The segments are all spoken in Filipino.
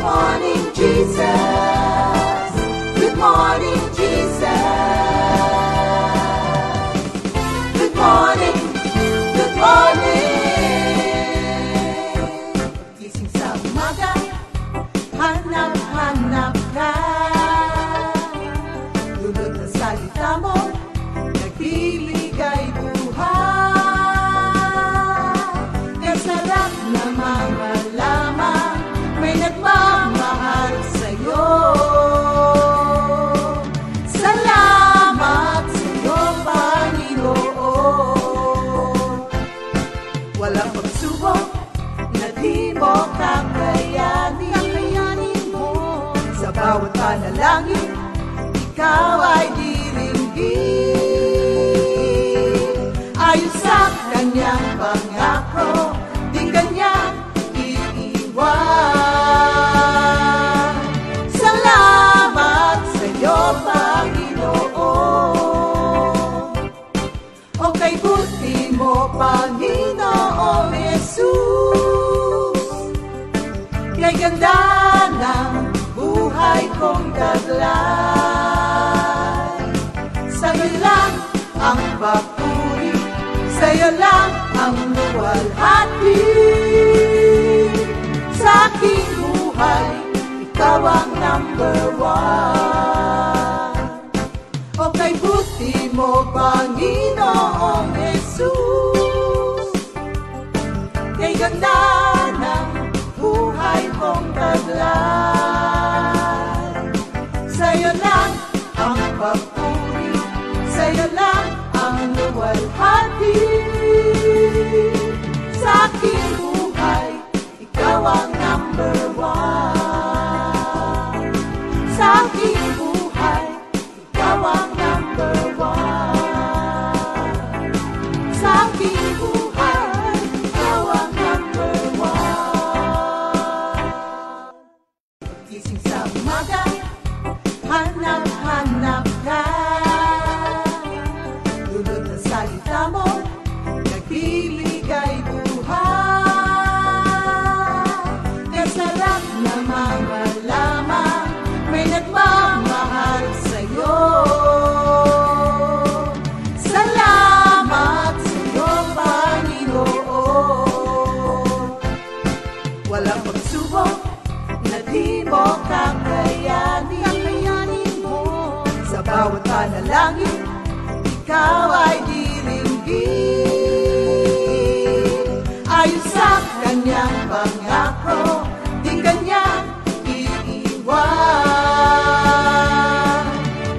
morning, Jesus. Good morning, Jesus. Good morning, good morning. Gising sa umaga, hanap-hanap ka. Dulot ng salita mo, nagbibigay buhay. Ang sarap na mga lamang, may nagmamahal sa'yo. Salamat sa'yo, Panginoon. Walang pagsubok na di mo kakayanin mo. Sa bawat panalangin, ikaw ay diringgin. Ayon sa kanyang pangako, di kanyang iiwan. Salamat sa'yo, Panginoon. O kay buti mo, Panginoong Jesus. Kay ganda ng buhay kong taglay. Sa'yo lang ang papuri, sa'yo lang ang luwalhati. Sa aking buhay, ikaw ang number one. O kay buti mo, Panginoong Jesus. Kay ganda ng buhay kong taglay. Sa'yo lang ang papuri, sa'yo lang ang luwalhati. Sa aking buhay, ikaw ang number one. Sa aking buhay, ikaw ang number one. Sa aking buhay, ikaw ang number one. Gising sa umaga, hanap-hanap ka. Dulot ng salita mo, nagbibigay buhay. Ang sarap na mga lamang, may nagmamahal sa'yo. Salamat sa'yo, Panginoon. Walang pagsubok na di mo kakayanin mo. Sa bawat panalangin, ikaw ay diringgin. Ayon sa kanyang pangako, di kanyang iiwan.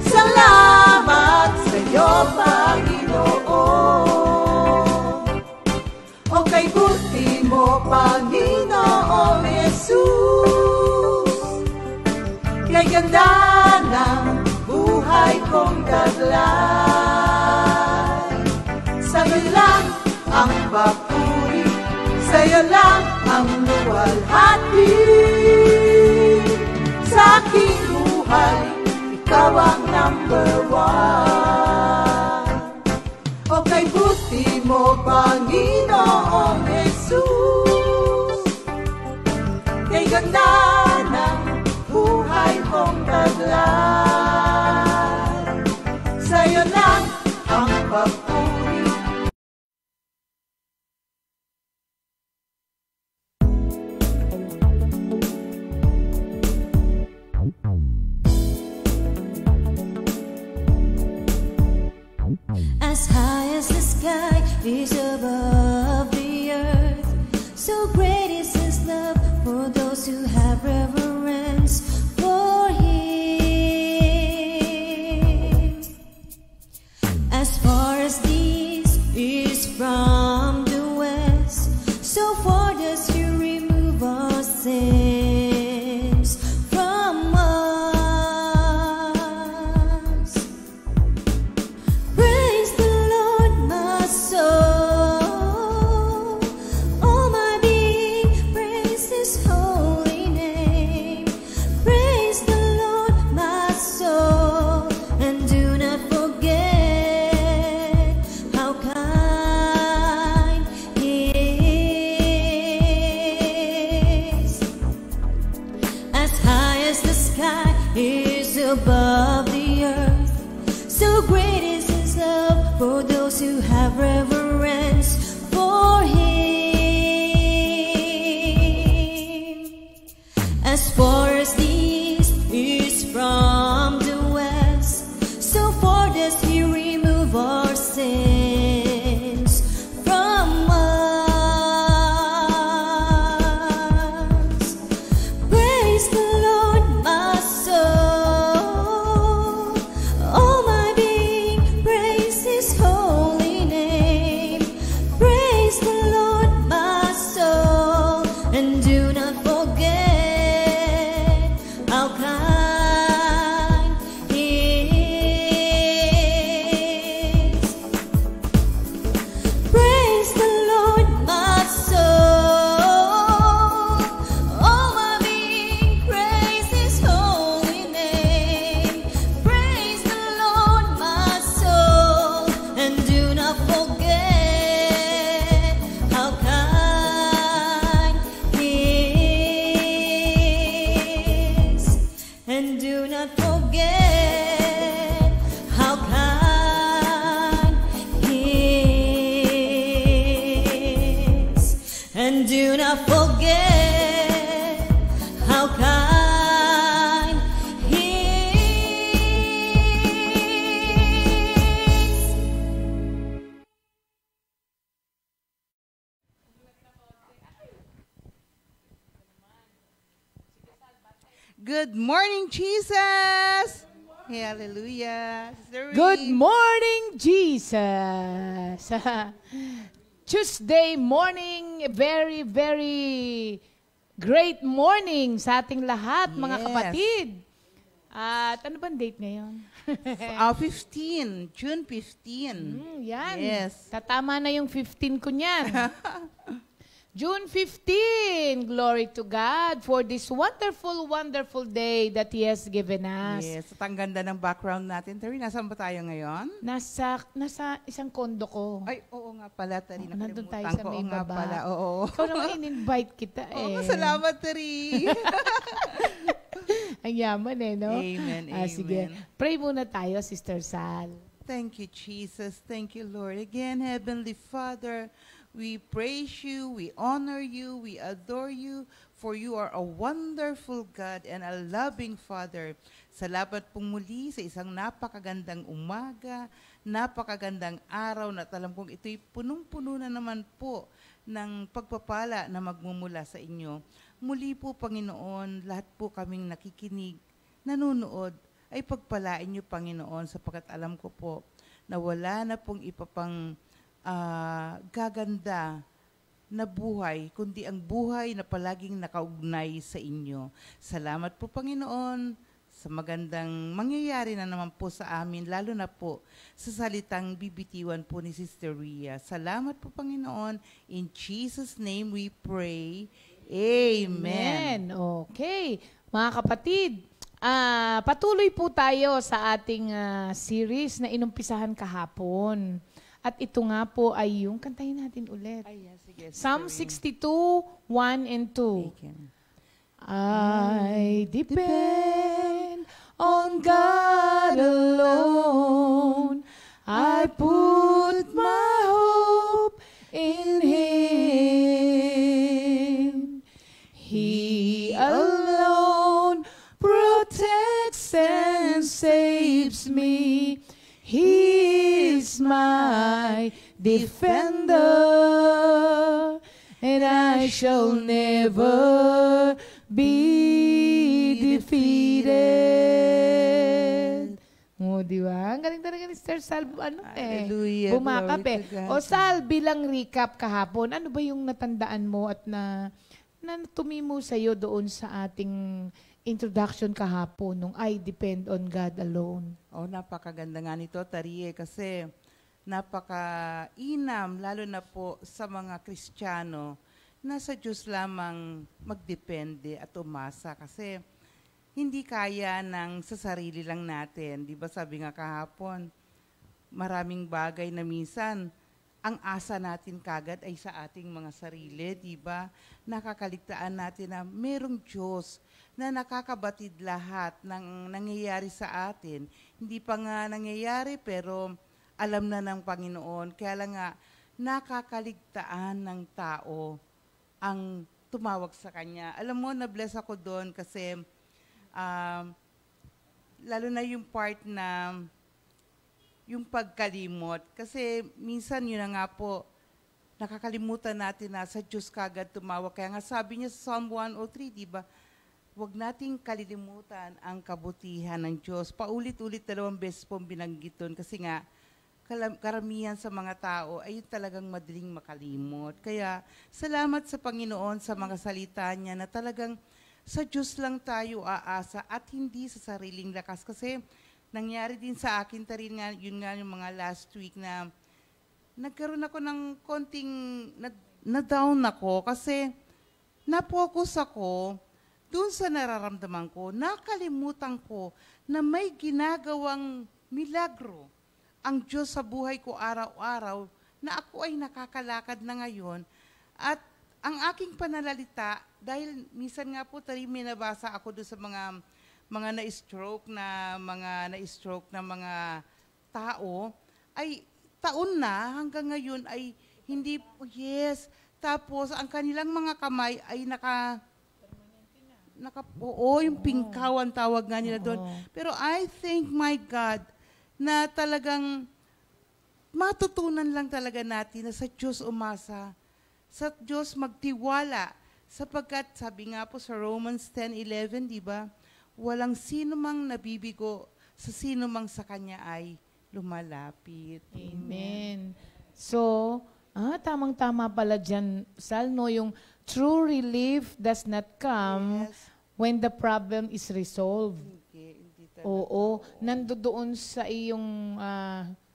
Salamat sa'yo, Panginoon. O kay buti mo, Panginoong Jesus. Kay ganda ng buhay kong taglay. Sa'yo lang ang papuri, sa'yo lang ang luwalhati. Sa aking buhay, ikaw ang number one. O kay buti mo, Panginoong Jesus. Kay ganda ng buhay kong taglay. Sa'yo lang ang papuri. As high as the sky is above the earth, so great is His love for those who have reverence for Him. As far as the east is from the west, so far does He remove our sins from us. Praise the Lord, my soul. All my being, praise His holy name. sky is above the earth. So great is His love for those who have reverence for Him. As far as the east is from the west, so far does He remove our sins from us. Praise the Lord, my soul. All my being, praise His holy name. Praise the Lord, my soul, and do not forget how kind He is. Praise the Lord, my soul. All my being, praise His holy name. Praise the Lord, my soul, and do not forget how kind He is. And do not forget how kind He is. And do not forget how kind He is. Good morning, Jesus! Hallelujah! Sister Good Ree. morning, Jesus! Tuesday morning, very, very great morning sa ating lahat, mga Yes. kapatid. At ano bang date ngayon? 15, June 15. Yan. Yes. Tatama na yung 15 ko niyan. June 15, glory to God for this wonderful, wonderful day that He has given us. Yes. At ang ganda ng background natin. Tari, nasaan ba tayo ngayon? Nasa isang kondo ko. Ay, oo nga pala, Tari. Nandun tayo Nakalimutan sa ko. may Oo nga baba. pala, oo. Ikaw naman in-invite kita eh. Oo nga, salamat, Tari. Ang yaman eh, no? Amen, Sige. amen. Pray muna tayo, Sister Sal. Thank you, Jesus. Thank you, Lord. Again, Heavenly Father, we praise you, we honor you, we adore you, for you are a wonderful God and a loving Father. Salamat pong muli sa isang napakagandang umaga, napakagandang araw na alam kong ito'y punong-puno na naman po ng pagpapala na magmumula sa inyo. Muli po, Panginoon, lahat po kaming nakikinig, nanonood, ay pagpalain niyo, Panginoon, sapagkat alam ko po na wala na pong ipapang gaganda na buhay, kundi ang buhay na palaging nakaugnay sa inyo. Salamat po, Panginoon, sa magandang mangyayari na naman po sa amin, lalo na po sa salitang bibitiwan po ni Sister Rhea. Salamat po, Panginoon. In Jesus' name we pray. Amen. Okay. Mga kapatid, patuloy po tayo sa ating series na inumpisahan kahapon. At ito nga po ay yung, kantahin natin ulit. Ay, yes, sige, Psalm Sister 62, 1 and 2. Rhea. I depend on God alone. I put my hope in Him. He alone protects and saves me. He is my defender, and I shall never be defeated. O, di ba? Ang galing talaga ni Sir Sal, Hallelujah, bumakap glory eh. to God. O Sal, bilang recap kahapon, ano ba yung natandaan mo at na tumimo sa'yo doon sa ating introduction kahapon nung I depend on God alone? Oh, napakaganda nga nito, Tarie, kasi napaka-inam, lalo na po sa mga Kristiyano, na sa Diyos lamang magdepende at umasa. Kasi hindi kaya ng sa sarili lang natin. Di ba sabi nga kahapon, maraming bagay na minsan ang asa natin kagad ay sa ating mga sarili, di ba? Nakakaligtaan natin na merong Diyos na nakakabatid lahat ng nangyayari sa atin. Hindi pa nga nangyayari pero alam na ng Panginoon. Kaya lang nga, nakakaligtaan ng tao ang tumawag sa Kanya. Alam mo, na-bless ako doon kasi lalo na yung part na yung pagkalimot. Kasi minsan yun na nga po, nakakalimutan natin na sa Diyos kagad tumawag. Kaya nga sabi niya sa Psalm 103, di ba? Huwag nating kalilimutan ang kabutihan ng Diyos. Paulit-ulit 2 beses pong binanggit doon kasi nga, karamihan sa mga tao ay talagang madaling makalimot. Kaya salamat sa Panginoon sa mga salita niya na talagang sa Diyos lang tayo aasa at hindi sa sariling lakas. Kasi nangyari din sa akin rin nga, yun nga yung mga last week na nagkaroon ako ng konting na-down ako kasi na-focus ako doon sa nararamdaman ko. Nakalimutan ko na may ginagawang milagro ang Diyos sa buhay ko araw-araw na ako ay nakakalakad na ngayon. At ang aking pananalita, dahil minsan nga po may nabasa ako doon sa mga na-stroke na mga tao, ay taon na hanggang ngayon ay hindi, yes, tapos ang kanilang mga kamay ay yung pingkawan tawag nga nila doon. Pero I thank my God na talagang matutunan lang talaga natin na sa Diyos umasa, sa Diyos magtiwala, sapagkat sabi nga po sa Romans 10:11, di ba? Walang sino mang nabibigo sa sino mang sa Kanya ay lumalapit. Amen. So, tamang-tama pala dyan, Sal, no? Yung true relief does not come when the problem is resolved. Hindi Oo, nandoon sa iyong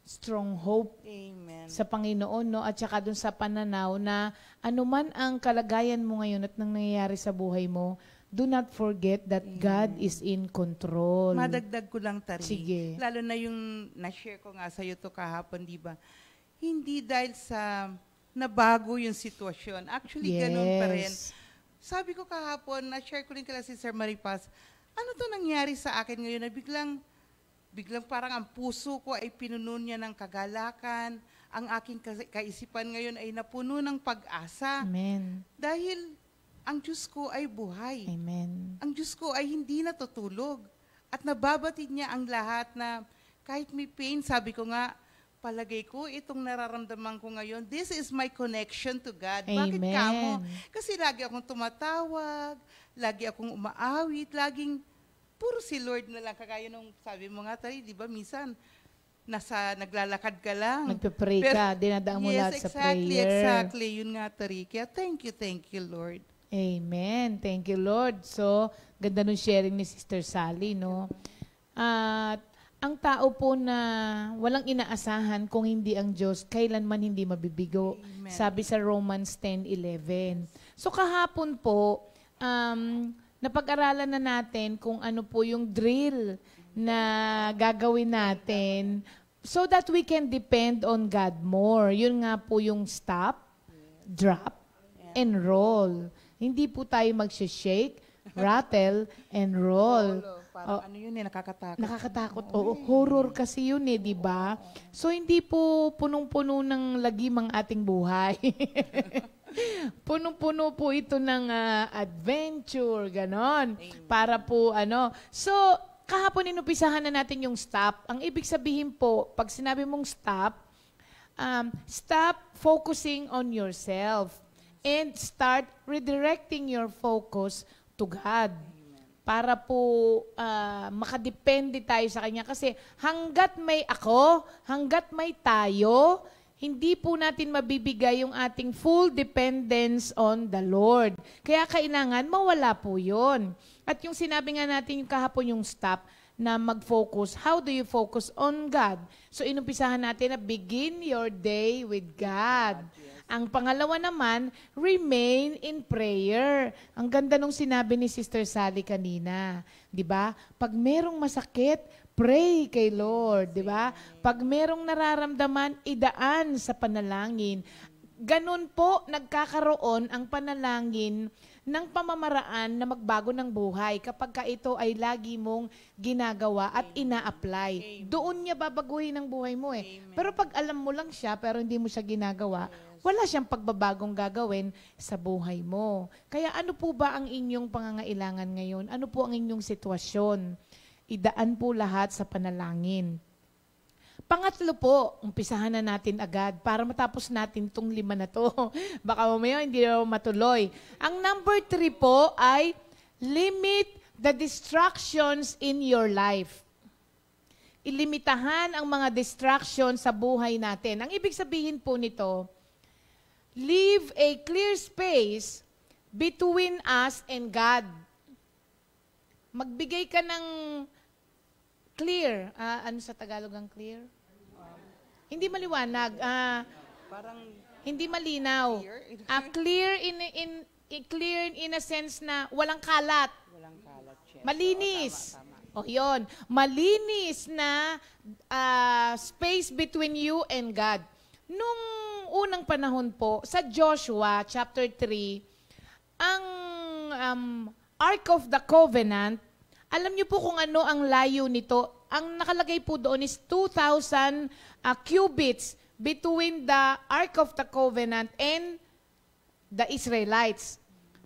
strong hope. Amen. Sa Panginoon, no? At saka dun sa pananaw na anuman ang kalagayan mo ngayon at nang nangyayari sa buhay mo, do not forget that God is in control. Madagdag ko lang, Tari. Sige. Lalo na yung na-share ko nga sa'yo to kahapon, di ba? Hindi dahil sa nabago yung sitwasyon. Actually, ganun pa rin. Sabi ko kahapon, na-share ko rin kala si Sir Maripas, ano to nangyari sa akin ngayon na biglang parang ang puso ko ay pinuno niya ng kagalakan, ang aking kaisipan ngayon ay napuno ng pag-asa. Amen. Dahil ang Diyos ko ay buhay. Amen. Ang Diyos ko ay hindi natutulog. At nababatid niya ang lahat na kahit may pain, sabi ko nga, palagay ko itong nararamdaman ko ngayon, this is my connection to God. Amen. Bakit kamo? Kasi lagi akong tumatawag, lagi akong umaawit, laging puro si Lord na lang. Kagaya nung sabi mo nga, Tari, di ba, minsan, naglalakad ka lang. Nagpe-pray ka, dinadaan mo lahat sa prayer. Exactly. Yun nga, Tari. Kaya thank you, Lord. Amen. Thank you, Lord. So, ganda nung sharing ni Sister Sally, no? At ang tao po na walang inaasahan kung hindi ang Diyos, kailanman hindi mabibigo. Amen. Sabi sa Romans 10:11. So, kahapon po, napag-aralan na natin kung ano po yung drill na gagawin natin so that we can depend on God more. Yun nga po yung stop, drop, and roll. Hindi po tayo mag-shake, rattle, and roll. Parang ano yun nakakatakot. Nakakatakot. Oo, horror kasi yun di ba? So, hindi po punong-puno ng lagim ang ating buhay. Punong-puno po ito ng adventure, ganon. Para po, So, kahapon inupisahan na natin yung stop. Ang ibig sabihin po, pag sinabi mong stop, stop focusing on yourself and start redirecting your focus to God. Para po makadepende tayo sa Kanya. Kasi hanggat may ako, hanggat may tayo, hindi po natin mabibigay yung ating full dependence on the Lord. Kaya kailangan mawala po yun. At yung sinabi nga natin yung kahapon yung stop, na mag-focus. How do you focus on God? So, inumpisahan natin na begin your day with God. Ang pangalawa naman, remain in prayer. Ang ganda nung sinabi ni Sister Sally kanina. 'Di ba? Pag merong masakit, pray kay Lord. 'Di ba? Pag merong nararamdaman, idaan sa panalangin. Ganun po nagkakaroon ang panalangin ng pamamaraan na magbago ng buhay kapag ka ito ay lagi mong ginagawa at ina-apply. Doon niya babaguhin ang buhay mo eh. Pero pag alam mo lang siya pero hindi mo siya ginagawa, wala siyang pagbabagong gagawin sa buhay mo. Kaya ano po ba ang inyong pangangailangan ngayon? Ano po ang inyong sitwasyon? Idaan po lahat sa panalangin. Pangatlo po, umpisahan na natin agad para matapos natin itong 5 na to. Baka mamaya hindi na matuloy. Ang number 3 po ay limit the distractions in your life. Ilimitahan ang mga distractions sa buhay natin. Ang ibig sabihin po nito, leave a clear space between us and God. Magbigay ka ng clear. Ano sa Tagalog ang clear? Hindi maliwanag. Parang Hindi malinaw. Clear in a sense na walang kalat. walang kalat siya. Malinis. Tama. O yun. Malinis na space between you and God. Nung unang panahon po, sa Joshua chapter 3, ang Ark of the Covenant, alam niyo po kung ano ang layo nito. Ang nakalagay po doon is 2,000 cubits between the Ark of the Covenant and the Israelites.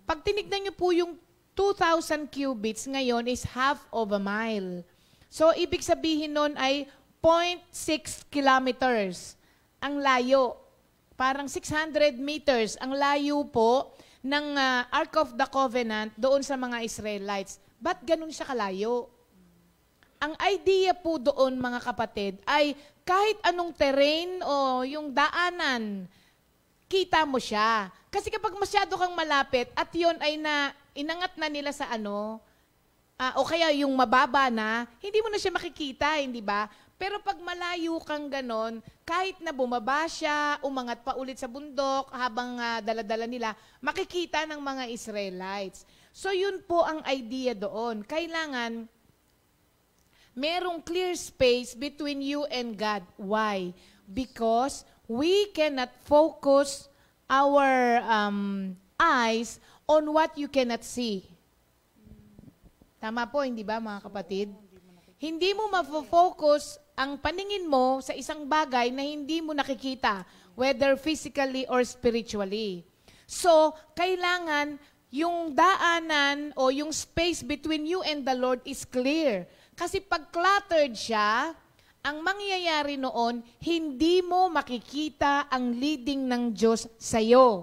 Pag tinignan niyo po yung 2,000 cubits ngayon is half of a mile. So, ibig sabihin nun ay 0.6 kilometers ang layo. Parang 600 meters ang layo po ng Ark of the Covenant doon sa mga Israelites. Ba't ganun siya kalayo? Ang idea po doon, mga kapatid, ay kahit anong terrain o yung daanan, kita mo siya. Kasi kapag masyado kang malapit at yon ay inangat na nila sa o kaya yung mababa na, hindi mo na siya makikita, hindi ba? Pero pag malayo kang ganon, kahit na bumaba siya, umangat pa ulit sa bundok habang daladala nila, makikita ng mga Israelites. So yun po ang idea doon. Kailangan merong clear space between you and God. Why? Because we cannot focus our eyes on what you cannot see. Tama po, hindi ba mga kapatid? Hindi mo mafo-focus ang paningin mo sa isang bagay na hindi mo nakikita, whether physically or spiritually. So, kailangan yung daanan o yung space between you and the Lord is clear. Kasi pag cluttered siya, ang mangyayari noon, hindi mo makikita ang leading ng Diyos sa'yo.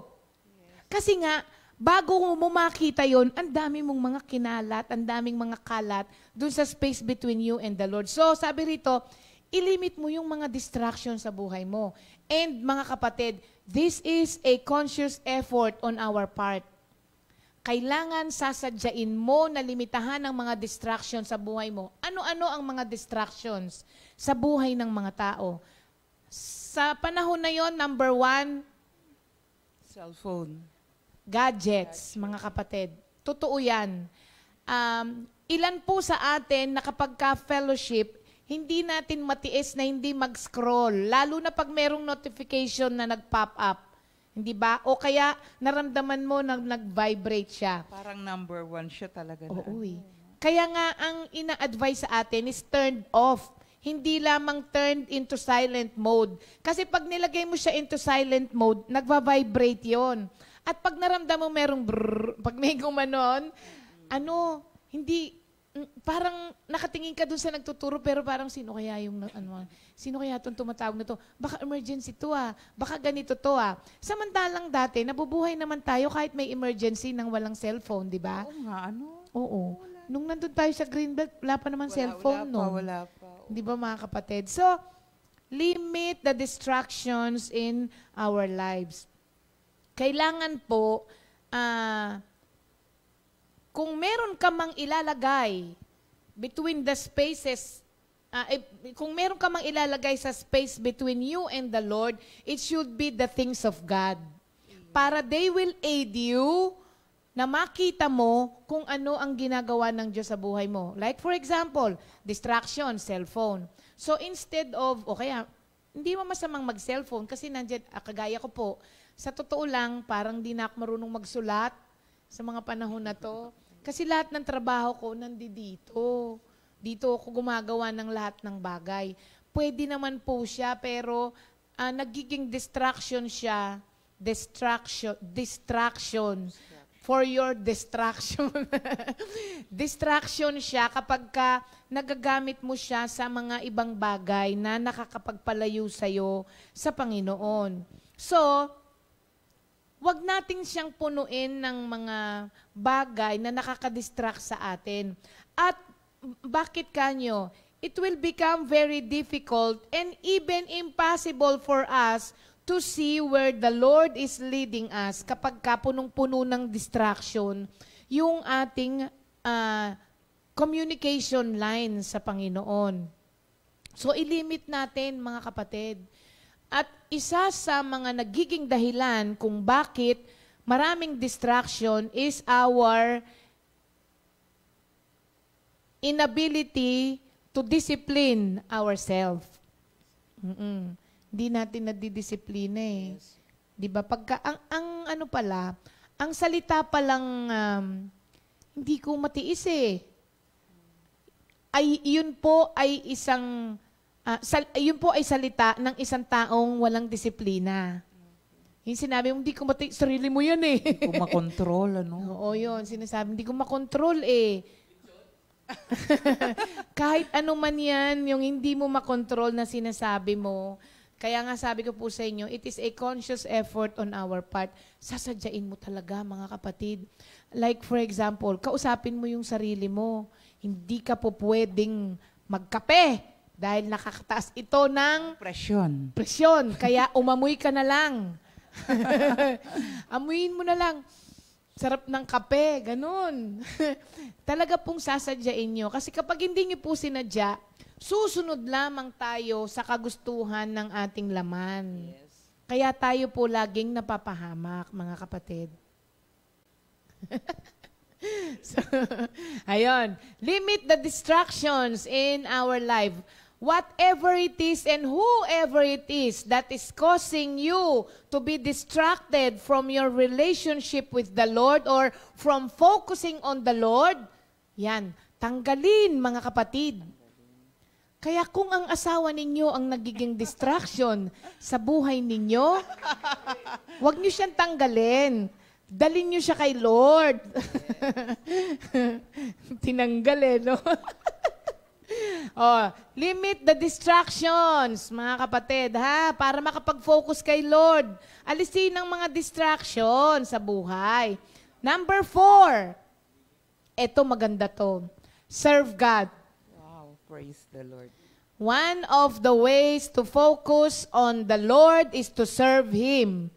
Kasi nga, bago mo makita yon, ang dami mong mga kinalat, ang daming mga kalat dun sa space between you and the Lord. So, sabi rito, ilimit mo yung mga distractions sa buhay mo. And mga kapatid, this is a conscious effort on our part. Kailangan sasadyain mo na limitahan ang mga distractions sa buhay mo. Ano-ano ang mga distractions sa buhay ng mga tao? Sa panahon na yon, number 1, Cellphone. gadgets, mga kapatid. Totoo yan. Ilan po sa atin na kapag ka-fellowship, hindi natin matiis na hindi mag-scroll. Lalo na pag merong notification na nag-pop up. Hindi ba? O kaya naramdaman mo na nag-vibrate siya. Parang number 1 siya talaga. Oo, Kaya nga ang ina-advise sa atin is turned off. Hindi lamang turned into silent mode. Kasi pag nilagay mo siya into silent mode, nagva-vibrate yon. At pag naramdaman mo merong brrrr, pag may gumanon, parang nakatingin ka dun sa nagtuturo, pero parang sino kaya sino kaya itong tumatawag na to? Baka emergency to baka ganito to Samantalang dati, nabubuhay naman tayo kahit may emergency nang walang cellphone, di ba? Oo nga, Oo. Nung nandun tayo sa Greenbelt, wala pa naman cellphone, no? Wala pa. Di ba mga kapatid? So, limit the distractions in our lives. Kailangan po, kung meron ka mang ilalagay between the spaces, kung meron ka mang ilalagay sa space between you and the Lord, it should be the things of God. para they will aid you na makita mo kung ano ang ginagawa ng Diyos sa buhay mo. Like for example, distraction, cellphone. So instead of, o kaya, hindi mo masamang mag-cellphone kasi nandiyan, kagaya ko po, sa totoo lang, parang di na ako marunong magsulat sa mga panahon na to. Kasi lahat ng trabaho ko nandito. Dito ako gumagawa ng lahat ng bagay. Pwede naman po siya, pero nagiging distraction siya. Distraction. For your distraction. Distraction siya kapag ka nagagamit mo siya sa mga ibang bagay na nakakapagpalayo sa'yo sa Panginoon. So, wag natin siyang punuin ng mga bagay na nakakadistract sa atin. At bakit kanyo? It will become very difficult and even impossible for us to see where the Lord is leading us kapag punong-puno ng distraction yung ating communication line sa Panginoon. So, ilimit natin, mga kapatid. At isa sa mga nagiging dahilan kung bakit maraming distraction is our inability to discipline ourselves. Hindi natin nadidisiplina eh. Yes. 'Di ba? Pagka ang ano pala, ang salita pa lang hindi ko matiis eh. Yun po ay salita ng isang taong walang disiplina. Yung sinabi mo, hindi ko matiis, sarili mo yan eh. Hindi ko makontrol, ano? Oo, yun. Sinasabi, hindi ko makontrol eh. Kahit ano man yan, yung hindi mo makontrol na sinasabi mo, kaya nga sabi ko po sa inyo, it is a conscious effort on our part. Sasadyain mo talaga, mga kapatid. Like for example, kausapin mo yung sarili mo. Hindi ka po pwedeng magkape dahil nakakataas ito ng presyon. Kaya umamoy ka na lang. Amuyin mo na lang. Sarap ng kape, ganun. Talaga pong sasadyain nyo. Kasi kapag hindi nyo po sinadya, susunod lamang tayo sa kagustuhan ng ating laman. Yes. Kaya tayo po laging napapahamak, mga kapatid. So, ayun. Limit the distractions in our life. Whatever it is and whoever it is that is causing you to be distracted from your relationship with the Lord or from focusing on the Lord, yan, tanggalin, mga kapatid. Kaya kung ang asawa ninyo ang nagiging distraction sa buhay ninyo, huwag niyo siyang tanggalin. Dalhin niyo siya kay Lord. Tinanggal eh, no? Limit the distractions, mga kapatid, ha? Para makapag-focus kay Lord. Alisin ang mga distraction sa buhay. Number 4. Ito maganda to. Serve God. Praise the Lord. One of the ways to focus on the Lord is to serve Him.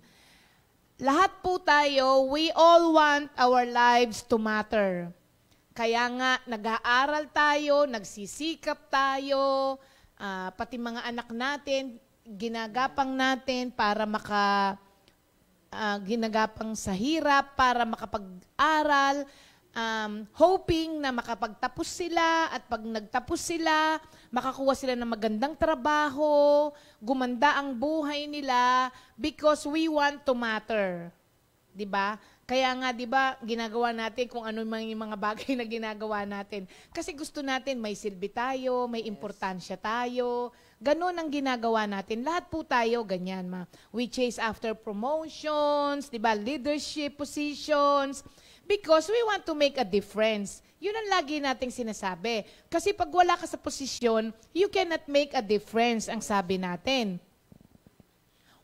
Lahat po tayo, we all want our lives to matter. Kaya nga, nag-aaral tayo, nagsisikap tayo, pati mga anak natin, ginagapang natin para ginagapang sa hirap, para makapag-aral, hoping na makapagtapos sila at pag nagtapos sila, makakuha sila ng magandang trabaho, gumanda ang buhay nila because we want to matter. 'Di ba? Kaya nga 'di ba, ginagawa natin kung ano yung mga bagay na ginagawa natin. Kasi gusto natin may silbi tayo, may importansya tayo. Ganon ang ginagawa natin. Lahat po tayo ganyan, ma. We chase after promotions, 'di ba? Leadership positions. Because we want to make a difference. Yun ang lagi nating sinasabi. Kasi pag wala ka sa posisyon, you cannot make a difference, ang sabi natin.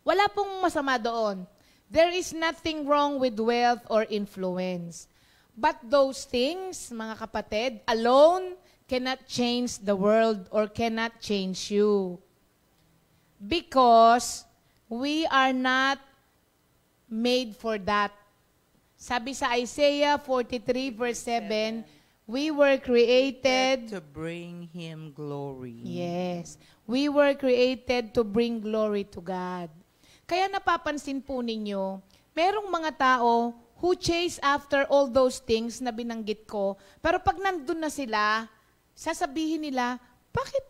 Wala pong masama doon. There is nothing wrong with wealth or influence. But those things, mga kapatid, alone cannot change the world or cannot change you. Because we are not made for that. Sabi sa Isaiah 43 verse 7, we were created to bring Him glory. Yes. We were created to bring glory to God. Kaya napapansin po ninyo, merong mga tao who chase after all those things na binanggit ko, pero pag nandun na sila, sasabihin nila, bakit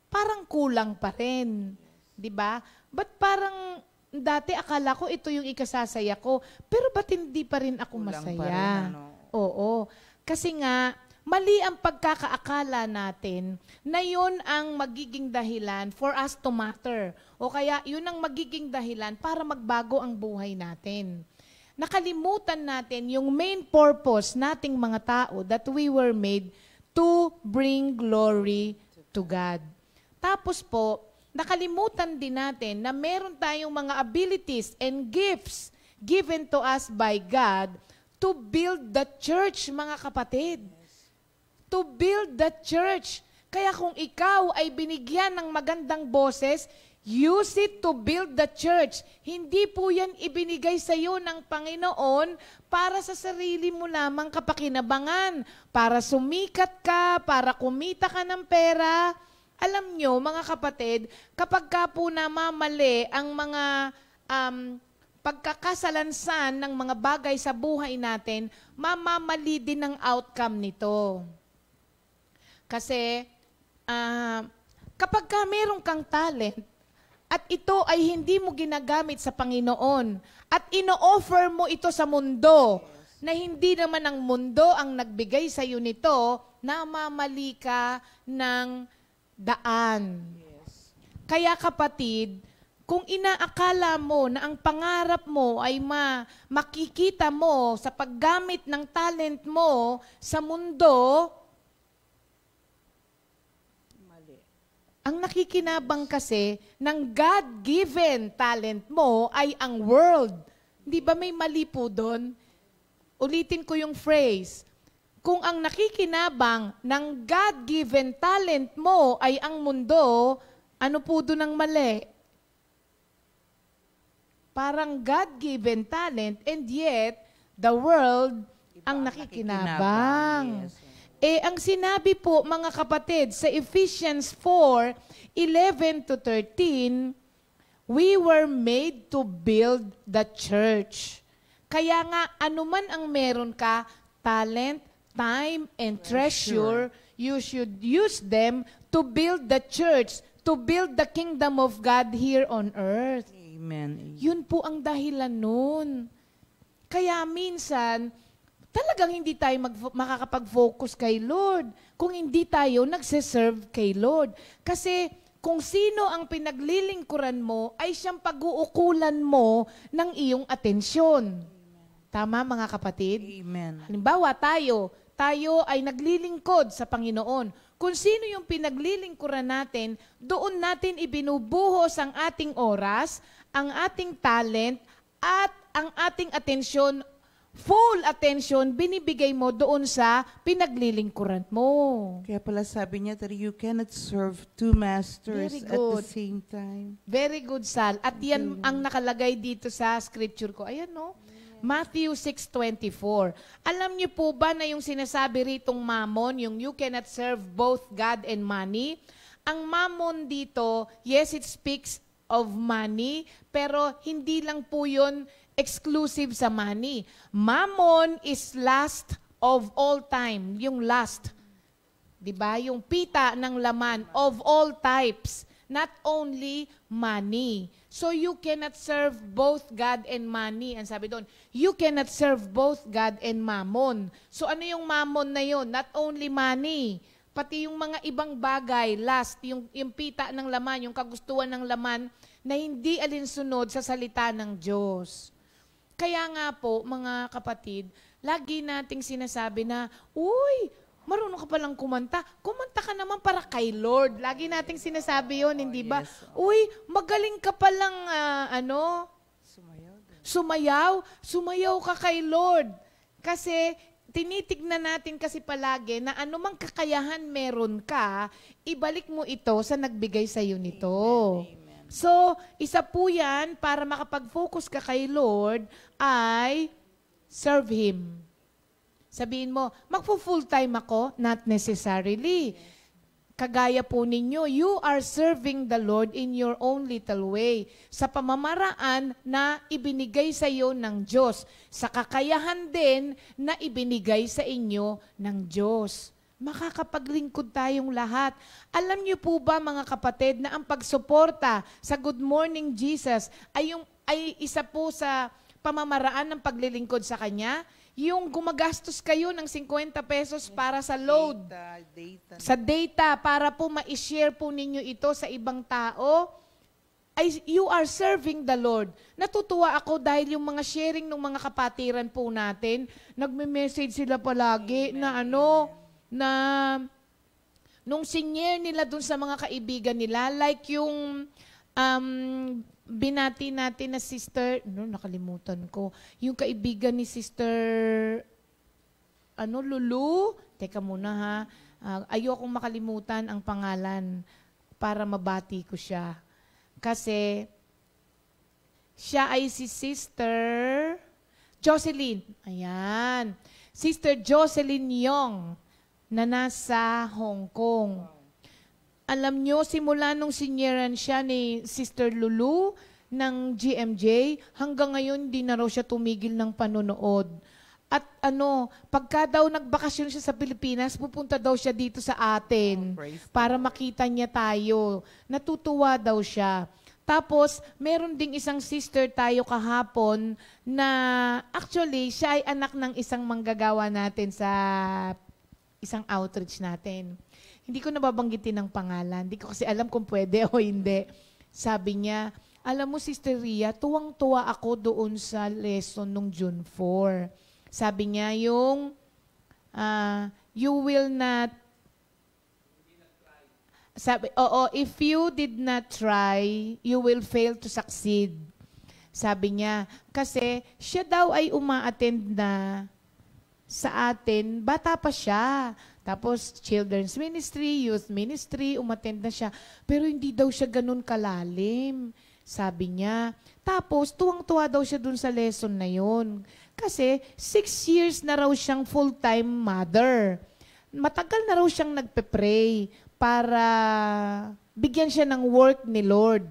parang kulang pa rin? 'Di ba? Ba't parang dati akala ko ito yung ikasasaya ko, pero ba't hindi pa rin ako Kulang pa masaya? rin, ano? Oo. Kasi nga, mali ang pagkakaakala natin na yun ang magiging dahilan for us to matter. O kaya yun ang magiging dahilan para magbago ang buhay natin. Nakalimutan natin yung main purpose nating mga tao that we were made to bring glory to God. Tapos po, nakalimutan din natin na meron tayong mga abilities and gifts given to us by God to build the church, mga kapatid. To build the church. Kaya kung ikaw ay binigyan ng magandang boses, use it to build the church. Hindi po yan ibinigay sa iyo ng Panginoon para sa sarili mo lamang kapakinabangan, para sumikat ka, para kumita ka ng pera. Alam nyo, mga kapatid, kapag ka po namamali ang mga pagkakasalansan ng mga bagay sa buhay natin, mamamali din ang outcome nito. Kasi kapag ka meron kang talent, at ito ay hindi mo ginagamit sa Panginoon, at ino-offer mo ito sa mundo, na hindi naman ang mundo ang nagbigay sa iyo nito, namamali ka ng daan. Kaya kapatid, kung inaakala mo na ang pangarap mo ay makikita mo sa paggamit ng talent mo sa mundo, ang nakikinabang kasi ng God-given talent mo ay ang world. Di ba may mali po doon? Ulitin ko yung phrase. Kung ang nakikinabang ng God-given talent mo ay ang mundo, ano po doon ang mali? Parang God-given talent and yet the world ang nakikinabang. Yes. Ang sinabi po, mga kapatid, sa Ephesians 4:11-13, we were made to build the church. Kaya nga, anuman ang meron ka, talent, time, and treasure, you should use them to build the church, to build the kingdom of God here on earth. Amen. Yun po ang dahilan nun. Kaya minsan, talagang hindi tayo makakapag-focus kay Lord kung hindi tayo nagsiserve kay Lord. Kasi kung sino ang pinaglilingkuran mo, ay siyang pag-uukulan mo ng iyong atensyon. Tama, mga kapatid? Amen. Halimbawa, tayo ay naglilingkod sa Panginoon. Kung sino yung pinaglilingkuran natin, doon natin ibinubuhos ang ating oras, ang ating talent, at ang ating atensyon, full attention, binibigay mo doon sa pinaglilingkuran mo. Kaya pala sabi niya that you cannot serve two masters Very at the good. same time. Very good, Sal. At yan ang nakalagay dito sa scripture ko. Ayan, no? Matthew 6:24. Alam niyo po ba na yung sinasabi ritong mammon, yung you cannot serve both God and money? Ang mammon dito, yes, it speaks of money, pero hindi lang po yun exclusive sa money. Mammon is lust of all time. Yung lust. Diba? Yung pita ng laman of all types. Not only money. So you cannot serve both God and money. Ang sabi doon, you cannot serve both God and mammon. So ano yung mammon na yun? Not only money. Pati yung mga ibang bagay, lust, yung pita ng laman, yung kagustuhan ng laman na hindi alinsunod sa salita ng Diyos. Kaya nga po, mga kapatid, lagi nating sinasabi na, uy, marunong ka palang kumanta. Kumanta ka naman para kay Lord. Lagi nating sinasabi yon, hindi ba? Yes. Uy, magaling ka palang, sumayaw ka kay Lord. Kasi, tinitignan natin kasi palagi na anumang kakayahan meron ka, ibalik mo ito sa nagbigay sa iyo nito. Amen. So, isa po yan, para makapag-focus ka kay Lord, ay serve Him. Sabihin mo, magpo-full time ako? Not necessarily. kagaya po ninyo, you are serving the Lord in your own little way, sa pamamaraan na ibinigay sa iyo ng Diyos, sa kakayahan din na ibinigay sa inyo ng Diyos. Makakapaglingkod tayong lahat. Alam niyo po ba mga kapatid na ang pagsuporta sa Good Morning Jesus ay isa po sa pamamaraan ng paglilingkod sa Kanya? Yung gumagastos kayo ng 50 pesos para sa load, sa data, para po ma-share po ninyo ito sa ibang tao, ay you are serving the Lord. Natutuwa ako dahil yung mga sharing ng mga kapatiran po natin, nagme-message sila palagi na nung sinyer nila dun sa mga kaibigan nila, like yung binati natin na sister, nakalimutan ko, yung kaibigan ni sister, Lulu? Teka muna ha, ayokong makalimutan ang pangalan para mabati ko siya. Kasi, siya ay si Sister Jocelyn. Ayan. Sister Jocelyn Yong na nasa Hong Kong. Alam nyo, simula nung sinyeran siya ni Sister Lulu ng GMJ, hanggang ngayon di na raw siya tumigil ng panonood. At pagka daw nagbakasyon siya sa Pilipinas, pupunta daw siya dito sa atin para makita niya tayo. Natutuwa daw siya. Tapos, meron ding isang sister tayo kahapon na actually, siya ay anak ng isang manggagawa natin sa isang outreach natin. Hindi ko nababanggitin ng pangalan. Hindi ko kasi alam kung pwede o hindi. Sabi niya, alam mo, Sister Ria, tuwang-tuwa ako doon sa lesson nung June 4. Sabi niya, yung you will not, sabi, if you did not try, you will fail to succeed. Sabi niya, kasi siya daw ay uma-attend na sa atin, bata pa siya. Tapos, children's ministry, youth ministry, umattend na siya. Pero hindi daw siya ganun kalalim, sabi niya. Tapos, tuwang-tuwa daw siya dun sa lesson na yun. Kasi, 6 years na raw siyang full-time mother. Matagal na raw siyang nagpe-pray para bigyan siya ng work ni Lord.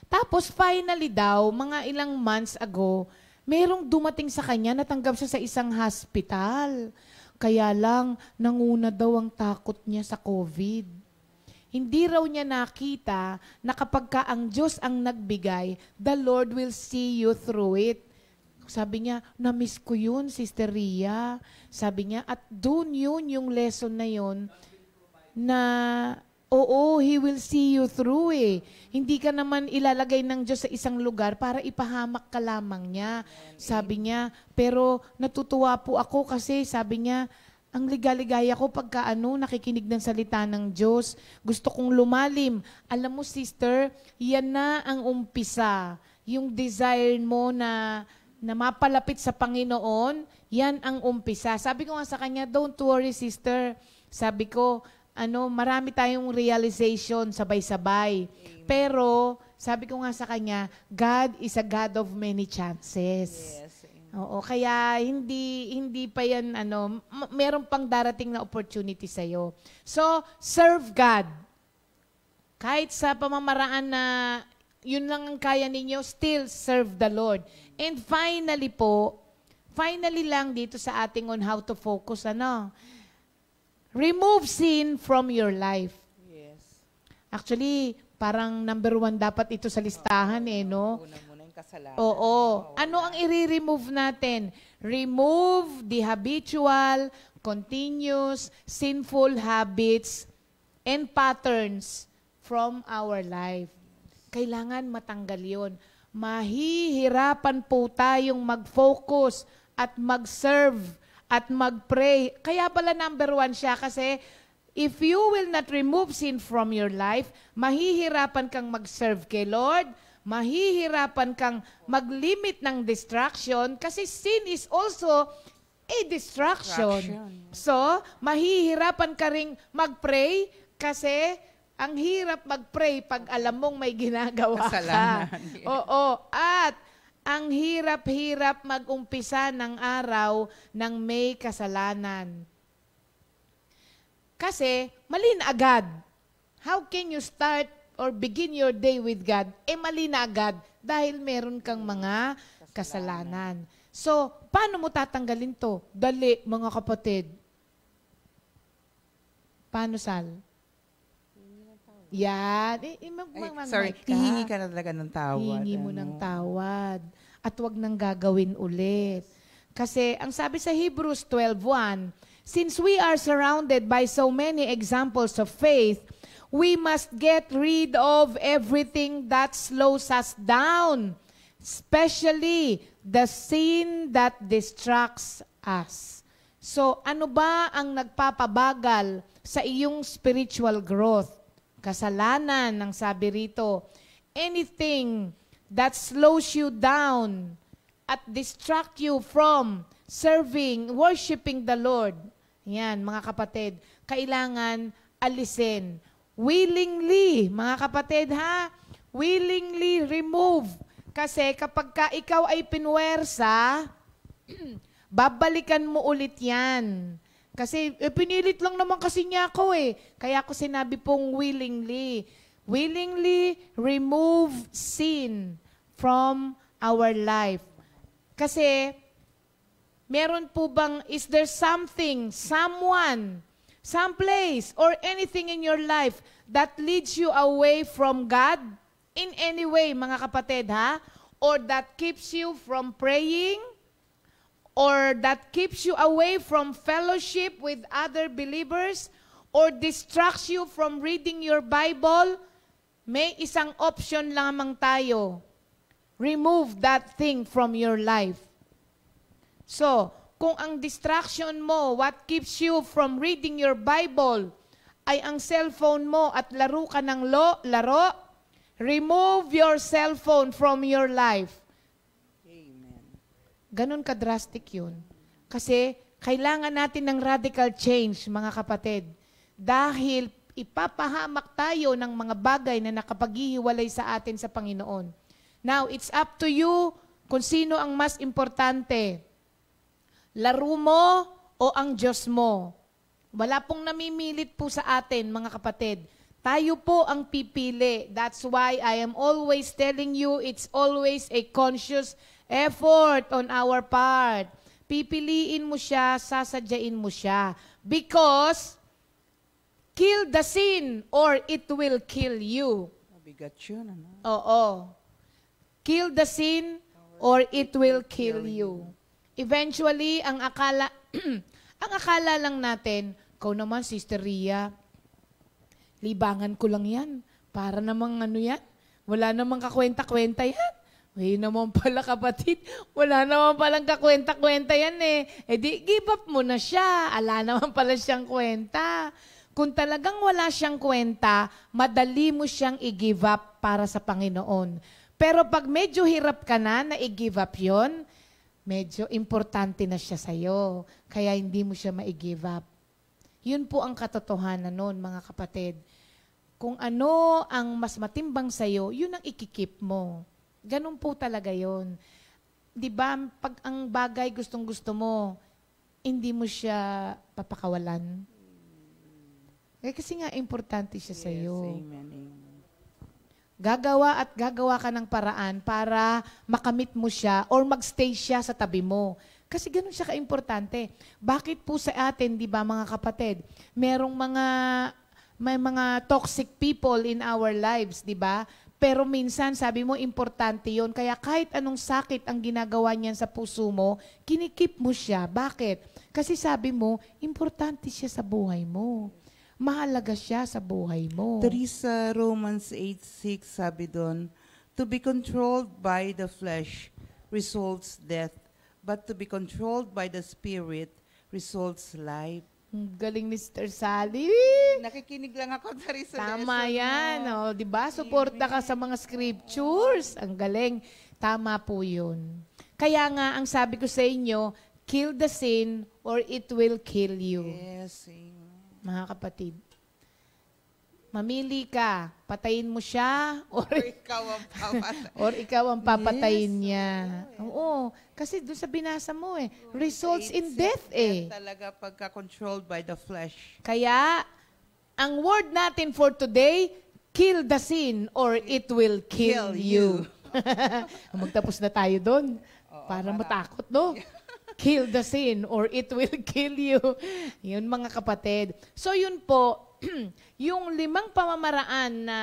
Tapos, finally daw, mga ilang months ago, merong dumating sa kanya, natanggap siya sa isang hospital. Kaya lang, nanguna daw ang takot niya sa COVID. Hindi raw niya nakita na kapag ka ang Diyos ang nagbigay, the Lord will see you through it. Sabi niya, na-miss ko yun, Sister Ria. Sabi niya, at doon yun yung lesson na yun, na He will see you through eh. Hindi ka naman ilalagay ng Diyos sa isang lugar para ipahamak ka lamang niya. Sabi niya, pero natutuwa po ako kasi sabi niya, ang ligaligaya ko pagka nakikinig ng salita ng Diyos. Gusto kong lumalim. Alam mo, sister, yan na ang umpisa. Yung desire mo na mapalapit sa Panginoon, yan ang umpisa. Sabi ko nga sa kanya, don't worry, sister. Sabi ko, marami tayong realization sabay-sabay. Pero, sabi ko nga sa kanya, God is a God of many chances. Yes. Oo, kaya hindi pa yan, meron pang darating na opportunity sa'yo. So, serve God. Kahit sa pamamaraan na yun lang ang kaya ninyo, still serve the Lord. And finally lang dito sa ating on how to focus, remove sin from your life. Yes. Actually, parang number 1 dapat ito sa listahan no? Una-muna yung kasalanan. Oo. Ano ang i-remove natin? Remove the habitual, continuous, sinful habits and patterns from our life. Kailangan matanggal yun. Mahihirapan po tayong mag-focus at mag-serve at mag-pray. Kaya pala number 1 siya kasi if you will not remove sin from your life, mahihirapan kang mag-serve kay Lord, mahihirapan kang mag-limit ng distraction kasi sin is also a distraction. So, mahihirapan ka ring mag-pray kasi ang hirap mag-pray pag alam mong may ginagawa Kasalanan. ka. Oo. At ang hirap-hirap mag-umpisa ng araw ng may kasalanan. Kasi, mali na agad. How can you start or begin your day with God? Mali na agad dahil meron kang mga kasalanan. So, paano mo tatanggalin to? Dali, mga kapatid. Paano, Sal? Yan. Sorry, hihingi ka na talaga ng tawad. Hihingi mo ng tawad. At wag nang gagawin ulit. Kasi, ang sabi sa Hebrews 12:1, since we are surrounded by so many examples of faith, we must get rid of everything that slows us down, especially the sin that distracts us. So, ano ba ang nagpapabagal sa iyong spiritual growth? Kasalanan, ang sabi rito. Anything that slows you down at distract you from serving, worshiping the Lord. Yan, mga kapatid, kailangan alisin. Willingly, mga kapatid ha, willingly remove. Kasi kapag ka ikaw ay pinuwersa, babalikan mo ulit yan. Kasi pinilit lang naman kasi niya ako eh. Kaya ako sinabi pong willingly. Willingly remove sin from our life. Kasi meron po bang, is there something, someone, someplace, or anything in your life that leads you away from God? In any way, mga kapatid, ha? Or that keeps you from praying? Or that keeps you away from fellowship with other believers? Or distracts you from reading your Bible? May isang option lamang tayo. Remove that thing from your life. So, kung ang distraction mo, what keeps you from reading your Bible, ay ang cellphone mo at laro ka ng laro, remove your cellphone from your life. Amen. Ganon ka-drastic yun. Kasi kailangan natin ng radical change, mga kapatid. Dahil ipapahamak tayo ng mga bagay na nakapaghihiwalay sa atin sa Panginoon. Now, it's up to you kung sino ang mas importante. Laro mo o ang Diyos mo? Wala pong namimilit po sa atin, mga kapatid. Tayo po ang pipili. That's why I am always telling you, it's always a conscious effort on our part. Pipiliin mo siya, sasadyain mo siya. Because, kill the sin or it will kill you. Mabigat yun, ano? Oo. Kill the sin or it will kill you. Eventually, ang akala ang akala lang natin, ikaw naman, Sister Ria, libangan ko lang yan. Para namang ano yan? Wala namang kakwenta-kwenta yan. May naman pala kapatid, wala naman palang kakwenta-kwenta yan eh. E di, give up mo na siya. Ala naman pala siyang kwenta. Kung talagang wala siyang kwenta, madali mo siyang i-give up para sa Panginoon. Pero pag medyo hirap ka na i-give up yon, medyo importante na siya sa'yo. Kaya hindi mo siya ma-give up. Yun po ang katotohanan nun, mga kapatid. Kung ano ang mas matimbang sa'yo, yun ang ikikip mo. Ganun po talaga yun. Di ba, pag ang bagay gustong-gusto mo, hindi mo siya papakawalan. Kasi nga, importante siya sa'yo. Amen, amen. Gagawa at gagawa ka ng paraan para makamit mo siya or magstay siya sa tabi mo. Kasi ganun siya kaimportante. Bakit po sa atin, di ba mga kapatid, may mga toxic people in our lives, di ba? Pero minsan, sabi mo, importante yon. Kaya kahit anong sakit ang ginagawa niyan sa puso mo, kinikip mo siya. Bakit? Kasi sabi mo, importante siya sa buhay mo. Mahalaga siya sa buhay mo. Teresa, Romans 8:6 sabi doon, to be controlled by the flesh results death, but to be controlled by the Spirit results life. Galing ni Sister Sally. Nakikinig lang ako, Teresa. Tama yan. O, di ba? Suporta ka sa mga scriptures. Ang galing. Tama po yun. Kaya nga, ang sabi ko sa inyo, kill the sin or it will kill you. Yes, amen. Mga kapatid, mamili ka, patayin mo siya or Ikaw ang papatay. or ikaw ang papatayin Yes, niya. Oo, kasi doon sa binasa mo results in death Talaga pagka-controlled by the flesh. Kaya, ang word natin for today, kill the sin or it will kill you. Magtapos na tayo doon. Para matakot, no? Kill the sin or it will kill you. Yun, mga kapatid. So yun po, yung 5 pamamaraan na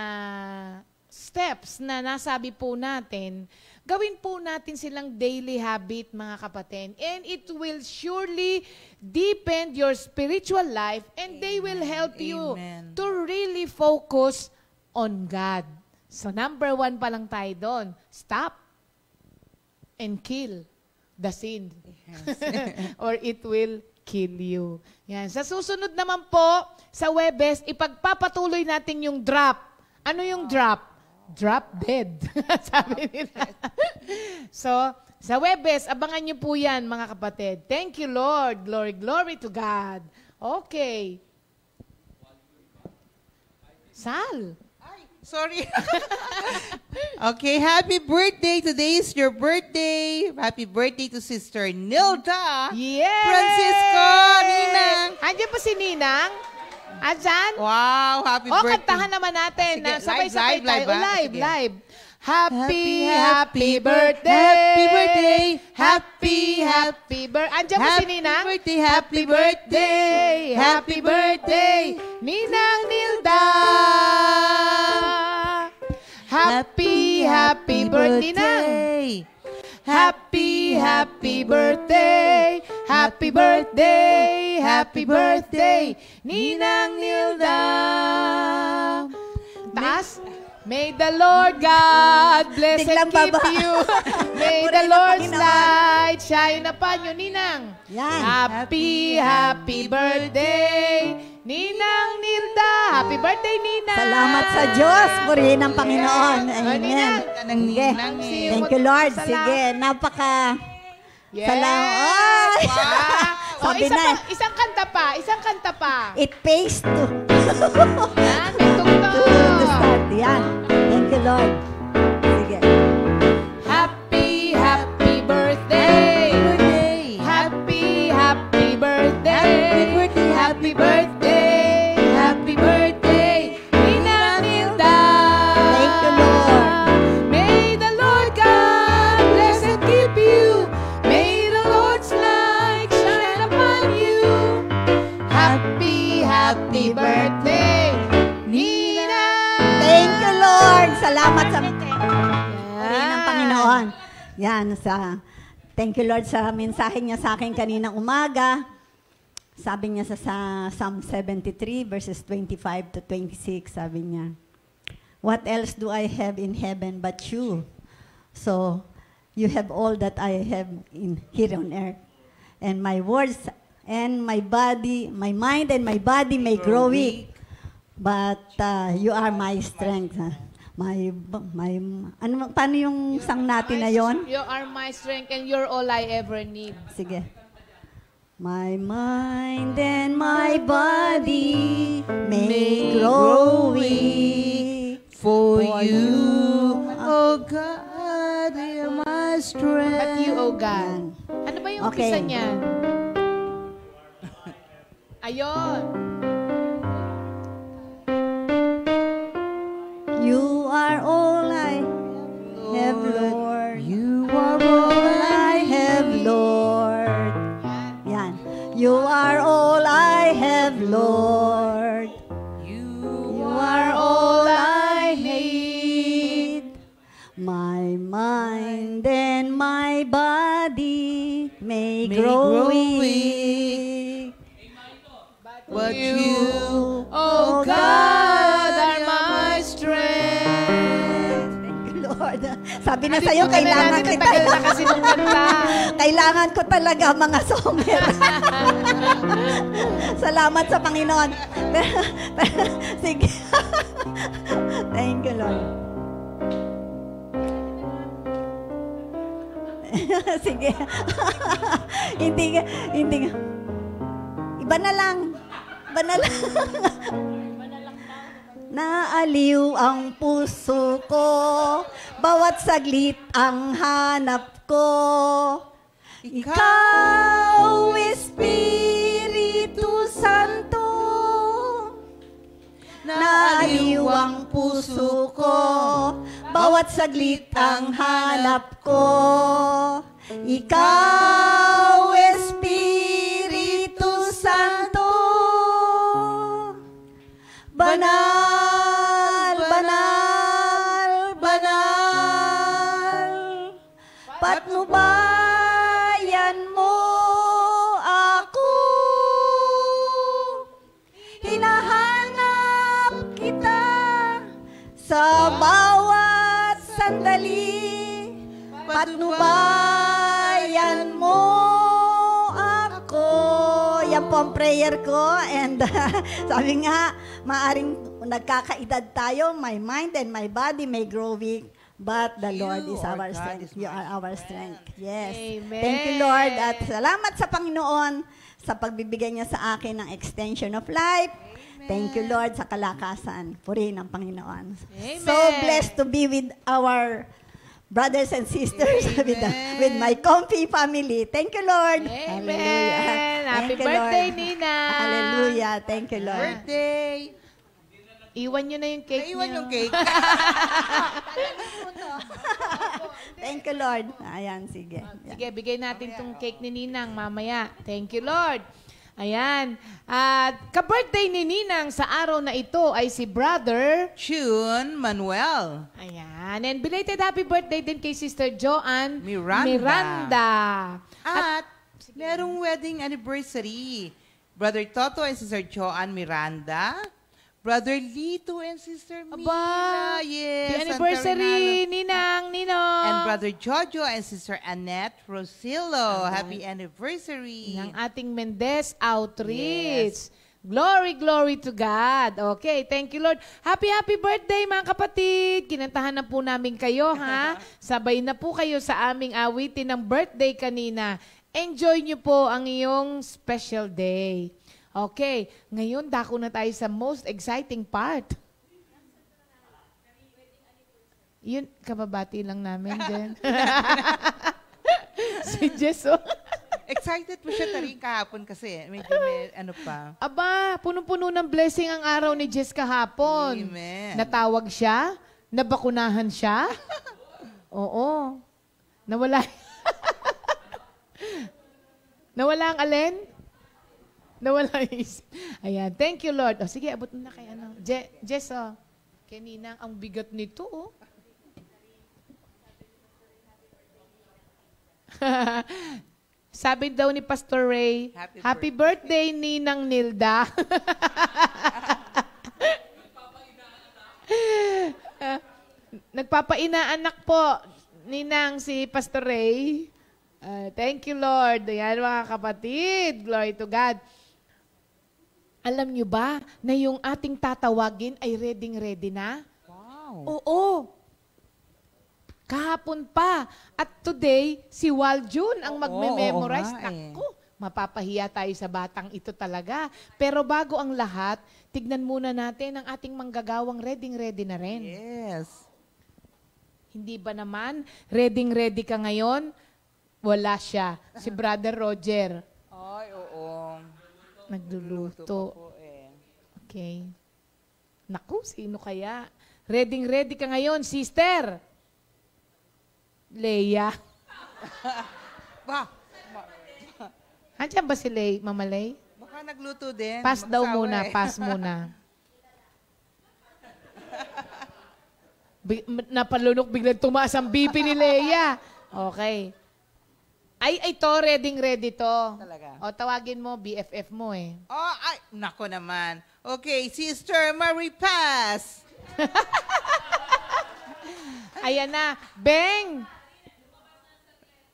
steps na nasabi po natin, gawin po natin silang daily habit, mga kapatid. And it will surely deepen your spiritual life and they will help you to really focus on God. So number 1 pa lang tayo doon. Stop and kill the sin. Or it will kill you. Yan. Sa susunod naman po, sa Webes, ipagpapatuloy natin yung drop. Ano yung drop? Drop dead. Sabi nila. So, sa Webes, abangan nyo po yan, mga kapatid. Thank you, Lord. Glory, glory to God. Okay. Sal. Sorry. Okay, happy birthday. Today is your birthday. Happy birthday to Sister Nilda. Yes! Francisco, Ninang. Andiyan pa si Ninang? Andyan? Wow, happy birthday. Kantahan naman natin. Sige, Sabay-sabay live, tayo. live, ah. Live, Sige. live. Happy Happy birthday! Happy birthday! Happy birthday! Andiyan pa si Ninang? Happy birthday! Happy birthday! Ninang Nilda! Happy birthday, Ninang! Happy birthday! Happy birthday! Happy birthday! Ninang Nilda! Taas? May the Lord God bless and Biglang keep baba. you. May the Lord's light shine upon you, Ninang. Yan. Happy birthday, Ninang Nilda. Happy birthday, Ninang. Salamat sa Diyos. Purihin ang Panginoon. Ninang. Amen. Tanang Sige. Ninang eh. Thank you, Lord. Salamat. Sige. Napaka... Yes. Salamat. Ay! Sabi Isa na. pa, isang kanta pa. It pays to Yan, may tugtog. start. Yan. Thank you, Lord. Sige. Happy birthday. Happy birthday. Happy birthday. Happy birthday. Ninang Nilda. Thank you, Lord. May the Lord God bless and keep you. May the Lord's light shine upon you. Happy birthday, Ninang. Thank you, Lord. Salamat sa purihin ng Panginoon. Yan. Thank you, Lord, sa mensahe niya sa akin kaninang umaga. Sabi niya sa Psalm 73, verses 25 to 26, sabi niya, "What else do I have in heaven but you? So, you have all that I have here on earth. And my words and my body, my mind and my body may grow weak. But you are my strength." Paano yung sang natin na yon? You are my strength and you're all I ever need. Sige. My mind and my body may grow weak For you, oh God, you're my strength. But you, oh God. Ano ba yung Okay. umpisa niyan? Ayon. You are all I have, Lord. You are all I have, Lord. Yan. You are all I have, Lord. You are all I need. My mind and my body may grow weak. But you, Oh God, are my strength. Thank you, Lord. Sabi na sa'yo, kailangan kita. Tagal na kasi nung kanta. Kailangan ko talaga mga songer. Salamat sa Panginoon. Sige. Thank you, Lord. Sige. hindi. Iba na lang. Naaliw ang puso ko, bawat saglit ang hanap ko. Ikaw, Espiritu Santo, ang puso ko, bawat saglit ang hanap ko. Ikaw, Espiritu Santo, banal, banal, banal, patnubayan mo ako. Hinahanap kita sa bawat sandali, patnubayan mo ako. Yan po ang prayer ko. And sabi nga, maaring nagkakaedad tayo, my mind and my body may grow weak, but the Lord is our strength. You are our strength. Yes. Amen. Thank you, Lord. At salamat sa Panginoon sa pagbibigay niya sa akin ng extension of life. Thank you, Lord, sa kalakasan. Purihin ang Panginoon. Amen. So blessed to be with our brothers and sisters, with my comfy family. Thank you, Lord. Amen. Hallelujah. Happy Thank you, birthday, Lord. Nina. Hallelujah. Thank you, Lord. Birthday! Iwan nyo na yung cake Naiwan niyo. yung cake. Thank you, Lord. Ayan, sige. Sige, bigay natin tong cake ni Ninang mamaya. Thank you, Lord. Ayan. At ka-birthday ni Ninang sa araw na ito ay si Brother. June Manuel. Ayan. And belated happy birthday din kay Sister Joanne Miranda. At At merong wedding anniversary. Brother Toto and Sister Joanne Miranda. Brother Lito and Sister Mila. aba, Yes. the anniversary, Santa Ninang, Nino. And Brother Jojo and Sister Annette Rosillo. Happy anniversary. Ng ating Mendez Outreach. Glory, glory to God. Okay, thank you, Lord. Happy, happy birthday, mga kapatid. Kinantahan na po namin kayo, ha? Sabay na po kayo sa aming awitin ng birthday kanina. Enjoy nyo po ang iyong special day. Okay, ngayon dako na tayo sa most exciting part. Yun, kababati lang namin, Jen. Si Jess, oh. Excited po siya taring kahapon kasi. Medyo may ano pa. Aba, punong-puno ng blessing ang araw ni Jess kahapon. Amen. Natawag siya, nabakunahan siya. Oo. Nawala. Nawala ang alin? Nawala ang isip. Ayan, thank you, Lord. O, sige, abot mo na kay ano. Jess, oh. Kay Ninang, ang bigat nito, oh. Sabi daw ni Pastor Ray, happy birthday, Ninang Nilda. Nagpapainaanak po, Ninang, si Pastor Ray. Thank you, Lord. Ayan, mga kapatid. Glory to God. Alam nyo ba na yung ating tatawagin ay ready na? Wow. Oo. Kahapon pa. At today, si Waljun ang magme-memorize. oo nga eh. Naku, mapapahiya tayo sa batang ito talaga. Pero bago ang lahat, tignan muna natin ang ating manggagawang ready na rin. Yes. Hindi ba naman, ready ka ngayon? Wala siya. Si Brother Roger. Ay, oo. Nagluluto. Po eh. Okay. Naku, sino kaya? Ready ka ngayon, sister. Leia. Ba, Andiyan ba si Mama Lay? baka nagluto din. Pass daw Mag-asawa muna, eh. pass muna. Napalunok biglang tumaas ang BP ni Leia. Okay. Ay, ito, ready to. Talaga? O, tawagin mo, BFF mo eh. Oh, ay, nako naman. Okay, Sister Marie Paz. Ayan na. Beng!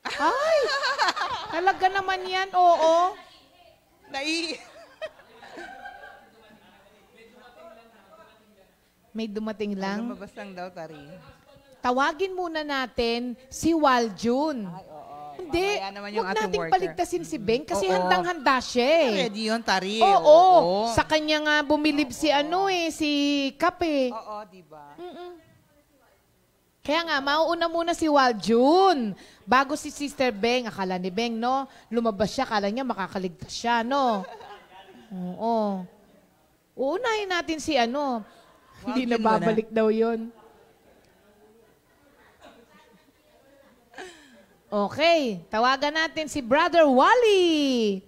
Ay! Talaga naman yan, oo. May dumating lang. Lumabas lang daw, Tari. Tawagin muna natin si Waljun. Ay, oo. Hindi, Mamaya naman yung huwag ating nating worker. paligtasin si Beng kasi Oo. handang-handa siya eh. Ready yun, Tari. Oo. Sa kanya nga bumilib si si Kape. Oo, diba? Kaya nga, mauuna muna si Waljun. Bago si Sister Beng, akala ni Beng, no? Lumabas siya, akala niya makakaligtas siya, no? Oo. Uunahin natin si Hindi na babalik daw yun. Okay, tawagan natin si Brother Wally.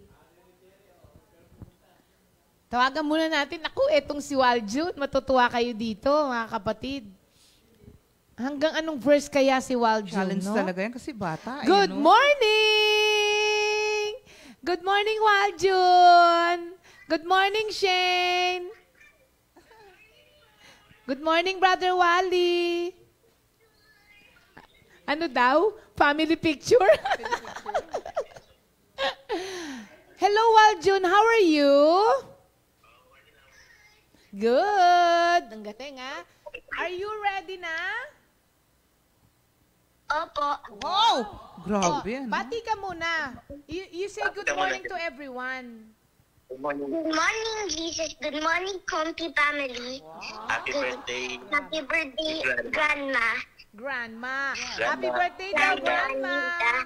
Tawagan muna natin. Ako, etong si Waljun. Matutuwa kayo dito, mga kapatid. Hanggang anong verse kaya si Waljun, Challenge no? talaga yan kasi bata. Good morning! Good morning, Waljun! Good morning, Shane! Good morning, Brother Wally! Ano daw? Family picture? Hello, Waljun. How are you? Good. Ang galing, ha? Are you ready na? Opo. Wow! Grabe yan. Bati ka muna. You say good morning to everyone. Good morning, Jesus. Good morning, Comfy family. Happy birthday. Happy birthday, Grandma. Grandma. Happy birthday daw, Grandma. Anita.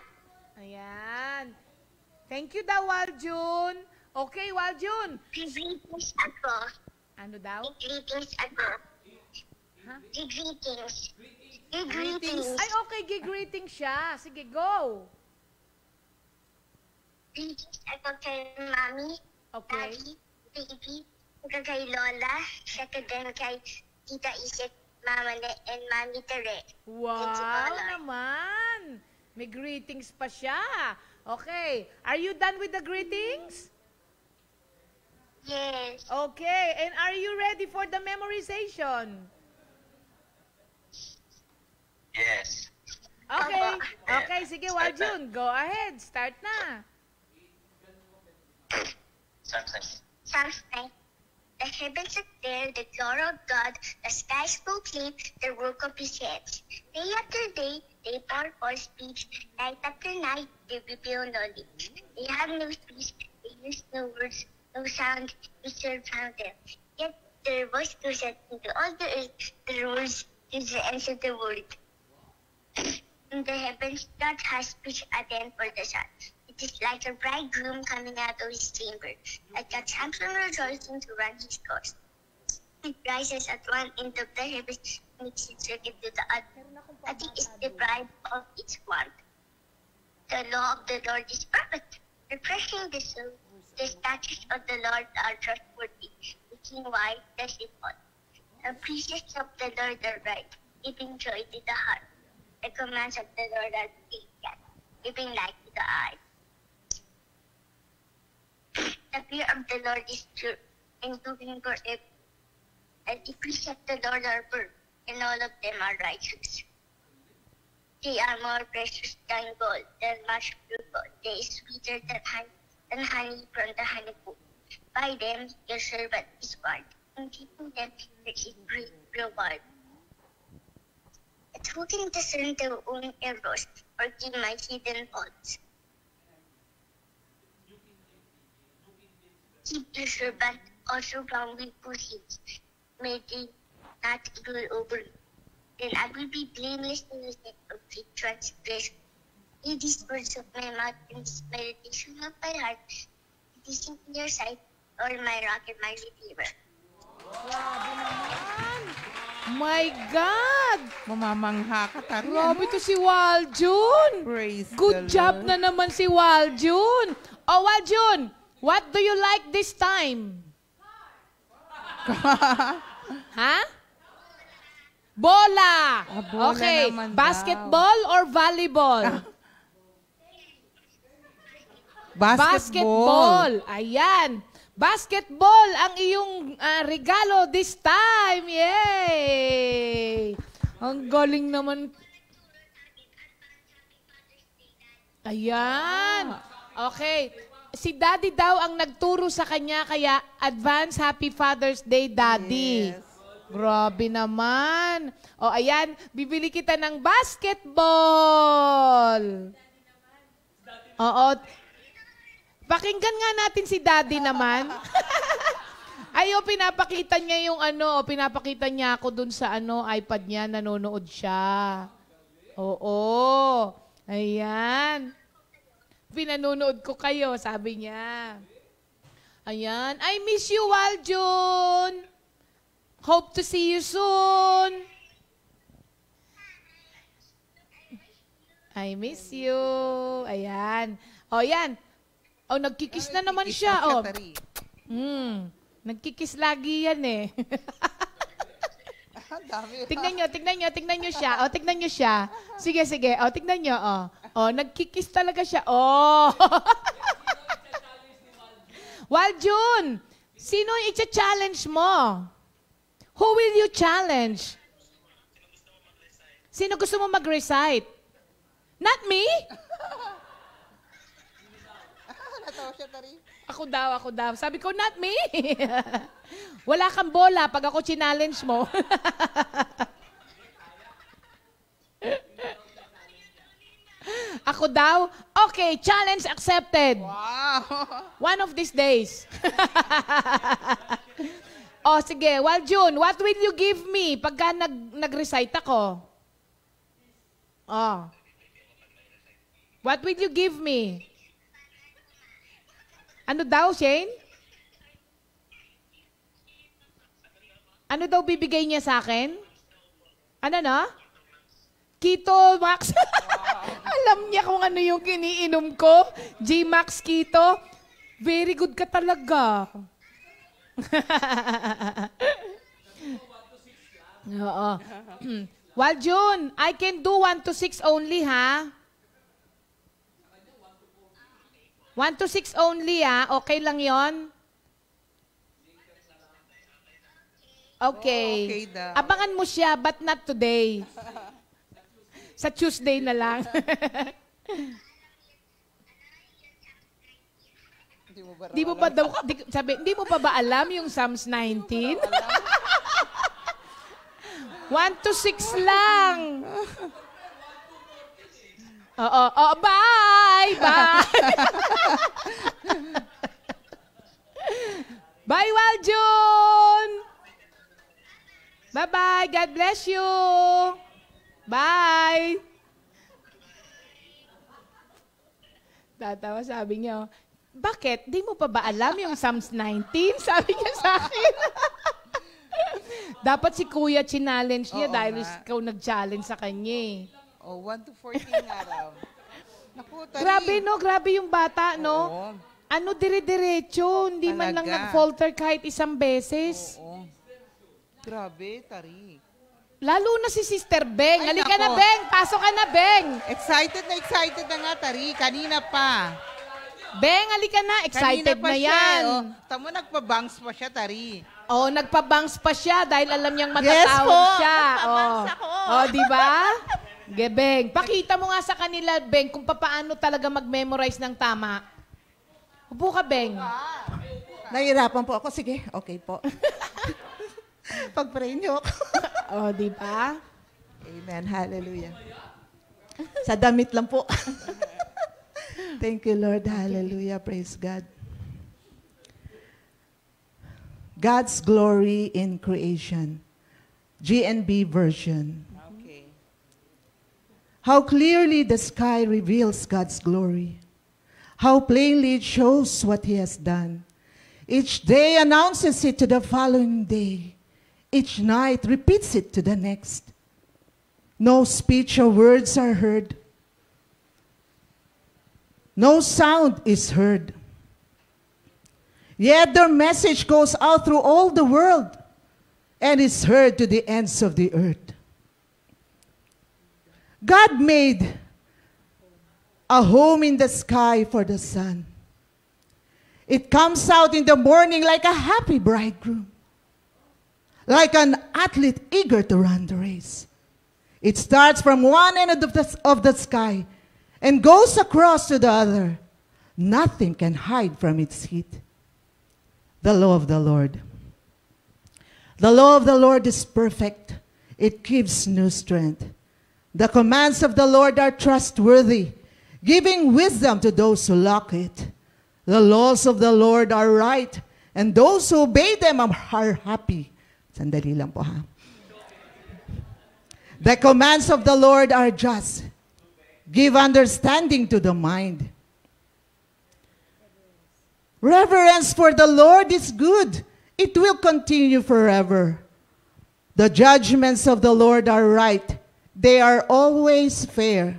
Ayan. Thank you daw, Waljun. Okay, Waljun. Greetings ako. Ano daw? Greetings ako. Ha? Greetings. Greetings. Ay, okay, gigreeting siya. Sige, go. Greetings ako kay Mami, Okay. Daddy, Baby, kay Lola, saka din kay Tita Isip, Mama Ne, and Mami Tere. Wow Lord. naman. May greetings pa siya. Okay. Are you done with the greetings? Yes. Okay. And are you ready for the memorization? Yes. Okay. Opo. Okay, sige, Waljun. Go ahead. Start na. Something. Psalms 9. The heavens declare the glory of God, the skies proclaim the work of His hands. Day after day, they pour forth speech. Night after night, they reveal knowledge. They have no speech, they use no words, no sound, which surround them. Yet their voice goes out into all the earth, the rules gives the answer the word. In the heavens, God has speech at the end for the sun. It is like a bridegroom coming out of his chamber, like a champion rejoicing to run his course. It rises at one end of the heavens, makes its circuit to the other. Nothing is deprived of its warmth. The law of the Lord is perfect, refreshing the soul. The statutes of the Lord are trustworthy, making wise the simple. The precepts of the Lord are right, giving joy to the heart. The commands of the Lord are patient, giving light to the eye. The fear of the Lord is pure, enduring forever. And the precepts of the Lord are pure, and all of them are righteous. They are more precious than gold, than much pure gold. They are sweeter than honey from the honeycomb. By them your servant is warned, and keeping them there is great reward. At who can discern their own errors, or give my hidden faults? Keep your servant also from weak proceeds. May they not rule over me. Then I will be blameless in the sight of the transgressor. May these words of my mouth and this meditation of my heart be decent in your sight, Lord, my rock and my redeemer. My God! Mamamangha ka, Tari. Grabe to si Waljun. Praise Good the job Lord. na naman si Waljun. Oh, Waljun, what do you like this time? Ha? Bola. bola Okay. naman daw. Basketball or volleyball? Basketball. Ayan. Basketball ang iyong regalo this time. Yay! Ang galing naman. Ayan. Okay. Si Daddy daw ang nagturo sa kanya, kaya advance Happy Father's Day, Daddy. Yes. Grabe naman. O, ayan. Bibili kita ng basketball. Oo. Pakinggan nga natin si Daddy naman. Ay, pinapakita niya yung pinapakita niya ako dun sa iPad niya, nanonood siya. Oo. Ayan. Pinanonood ko kayo, sabi niya. Ayan. I miss you, Waljun. Hope to see you soon. I miss you. Ayan. O, yan. O, nagkikis na naman Kikis siya. na siya, O, Tari. nagkikis lagi yan eh. Ang dami. Tignan nyo siya. O, tignan nyo siya. Sige. O, tignan nyo. O, nagkikis talaga siya. O. Waljun, sino i-challenge mo? Who will you challenge? Sino gusto mo mag-recite? Not me? Natawa siya, Tari. Ako daw. Sabi ko, not me. Wala kang bola pag ako challenge mo. Ako daw? Okay, challenge accepted. Wow. One of these days. O, sige. Waljun, what will you give me pagka nag-recite ako? What will you give me? Ano daw, Shane? Ano daw bibigay niya sa akin? Ano na? Keto Max. Alam niya kung ano yung kiniinom ko. G-Max Keto. Very good ka talaga. Oo. Waljun, I can do 1 to 6 only, ha? 1 to 6 only, ha? Okay lang yon? Okay. Okay daw. Abangan mo siya, but not today. Sa Tuesday na lang. Di mo ba ba alam yung Psalms 19? 1 to 6 lang. Oo, bye! Bye, Waljun! Bye-bye, God bless you! Bye! Tatawa, sabi niya, bakit? Di mo pa ba alam yung Psalms 19? Sabi niya sa akin. Dapat si Kuya challenge niya dahil ikaw nag-challenge sa kanya eh. 1 to 14 nga raw. Naku, Tari. Grabe no, grabe yung bata no. Oo. Ano dire-diretso, hindi man lang Talaga. nag-falter kahit isang beses. Oo. Grabe, Tari. Lalo na si Sister Beng. Ay, Halika na, nako. Beng. Pasok ka na, Beng. Excited na nga, Tari. Kanina pa. Beng, halika na. Excited Kanina pa na siya, yan. oh. Tamo, nagpa-bangs pa siya, Tari. Oh, nagpabangs pa siya dahil alam niyang Yes matatawag po, siya. nagpabangs ako. Oh, di ba? Ge, Beng. Pakita mo nga sa kanila, Beng, kung paano talaga mag-memorize ng tama. Upo ka, Beng. Nahihirapan po ako. Sige, okay po. Pag-pray niyo ako. Oh, di ba? Amen. Hallelujah. Sa damit lang po. Thank you, Lord. Hallelujah. Praise God. God's glory in creation. GNB version. Okay. How clearly the sky reveals God's glory. How plainly it shows what He has done. Each day announces it to the following day. Each night repeats it to the next. No speech or words are heard. No sound is heard. Yet their message goes out through all the world and is heard to the ends of the earth. God made a home in the sky for the sun. It comes out in the morning like a happy bridegroom, like an athlete eager to run the race. It starts from one end of the sky and goes across to the other. Nothing can hide from its heat. The law of the Lord. The law of the Lord is perfect. It gives new strength. The commands of the Lord are trustworthy, giving wisdom to those who lack it. The laws of the Lord are right, and those who obey them are happy. Sandali lang po, ha? The commands of the Lord are just. Give understanding to the mind. Reverence for the Lord is good. It will continue forever. The judgments of the Lord are right. They are always fair.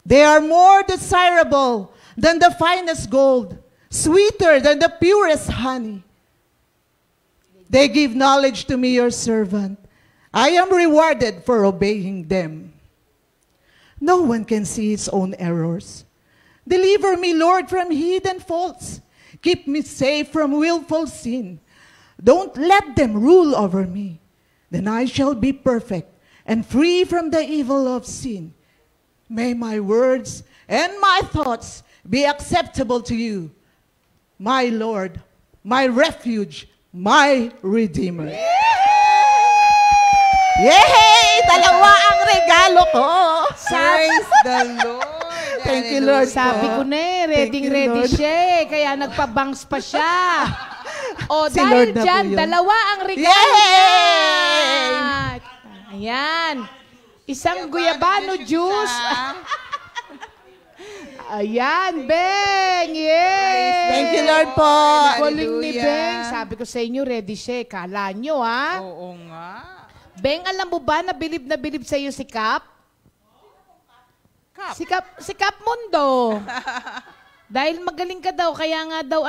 They are more desirable than the finest gold, sweeter than the purest honey. They give knowledge to me, your servant. I am rewarded for obeying them. No one can see his own errors. Deliver me, Lord, from hidden faults. Keep me safe from willful sin. Don't let them rule over me. Then I shall be perfect and free from the evil of sin. May my words and my thoughts be acceptable to you, my Lord, my refuge, my Redeemer. Yay! Dalawa ang regalo ko. Praise the Lord. Thank you, Lord. Sabi ko na eh, ready siya eh, kaya nagpabangs pa siya. O Si dahil Lord na po dyan, yun. dalawa ang regalo Yay! niya. Ayan. Isang guyabano juice. Ayan, Beng! Yay! Thank you, Lord po. Galing ni Hallelujah. Beng. Sabi ko sa inyo, ready siya. Kala nyo, ha? Oo nga. Beng, alam mo ba na bilib sa iyo si Kap? Kap. Si Kap Mundo. Dahil magaling ka daw, kaya nga daw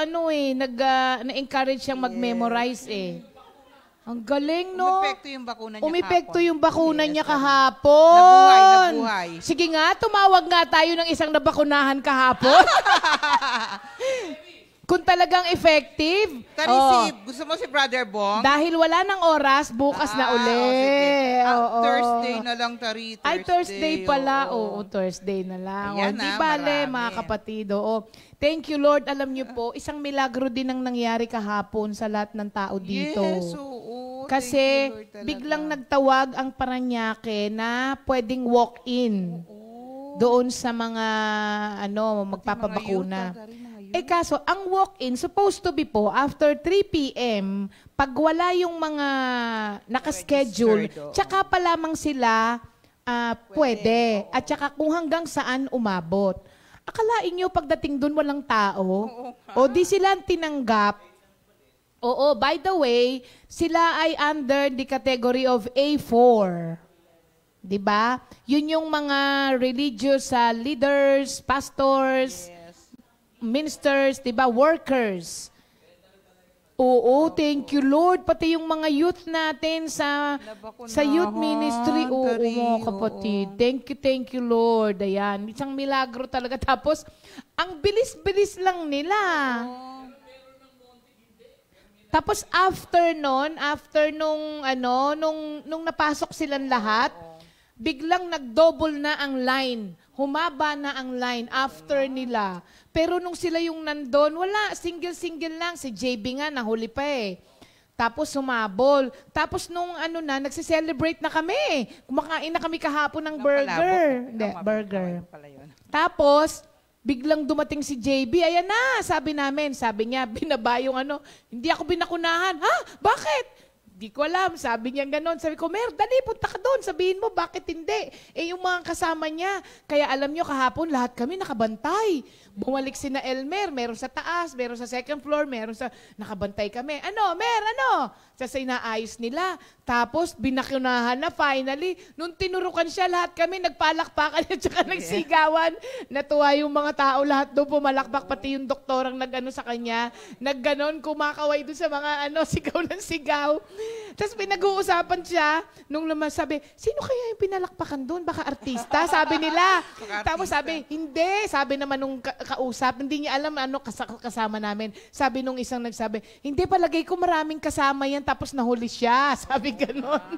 na-encourage siyang mag-memorize eh. Ang galing, no? Umepekto yung bakuna niya Umepekto kahapon. yung bakuna Yes, niya oo. kahapon. Nabuhay. Sige nga, tumawag nga tayo ng isang nabakunahan kahapon. Kung talagang effective. Tarisib, gusto mo si Brother Bong? Dahil wala ng oras, bukas na uli. Oo. Thursday na lang, Tari. Ay, Thursday pala. oo. Oo, Thursday na lang. Ayan Di na, bale, marami. mga kapatid. Oo. Thank you, Lord. Alam niyo po, isang milagro din ang nangyari kahapon sa lahat ng tao dito. Yes, oo. Kasi Thank you, Lord, talaga. biglang nagtawag ang Paranaque na pwedeng walk-in doon sa mga magpapabakuna. Kaso, ang walk-in, supposed to be po, after 3 p.m., pag wala yung mga nakaschedule, Registered, oo. tsaka pa lamang sila pwede. At tsaka kung hanggang saan umabot. Akalain nyo pagdating doon walang tao? O di sila tinanggap? Oo, by the way, sila ay under the category of A4. 'Di ba? Yun yung mga religious leaders, pastors, ministers, 'di ba? Workers. Oo, thank you Lord. Pati yung mga youth natin sa youth ministry. Oo, Tari, mga kapatid. Thank you Lord. Ayan, isang milagro talaga. Tapos, ang bilis-bilis lang nila. Tapos after nung napasok silang lahat, biglang nag-double na ang line. Humaba na ang line after nila. Pero nung sila yung nandun, wala, single-single lang. Si JB nga, nahuli pa eh. Tapos humabol. Tapos nung nagse-celebrate na kami. Kumakain na kami kahapon ng burger. Hindi, burger. Tapos, biglang dumating si JB. Ayan na, sabi niya, binaba yung hindi ako binakunahan. Ha? Bakit? Di ko alam. Sabi niya ganon. Sabi ko, Mer, dali, punta ka doon. Sabihin mo, bakit hindi? Yung mga kasama niya. Kaya alam niyo, kahapon, lahat kami nakabantay. Bumalik si na Elmer. Meron sa taas, meron sa second floor, meron sa... Nakabantay kami. Mer, Sa inaayos nila. Tapos, binakunahan na finally. Nung tinurukan siya, lahat kami nagpalakpakan at saka nagsigawan. Natuwa yung mga tao, lahat doon pumalakpak. Pati yung doktorang sa kanya. Nagganon, kumakaway doon sa mga sigaw ng sigaw. Tapos pinag-uusapan siya, nung sabi, sino kaya yung pinalakpakan doon? Baka artista, sabi nila. Tapos sabi, hindi. Sabi naman nung kausap, hindi niya alam kasama namin. Sabi nung isang nagsabi, hindi, palagay ko maraming kasama yan, tapos nahuli siya. Sabi ganon.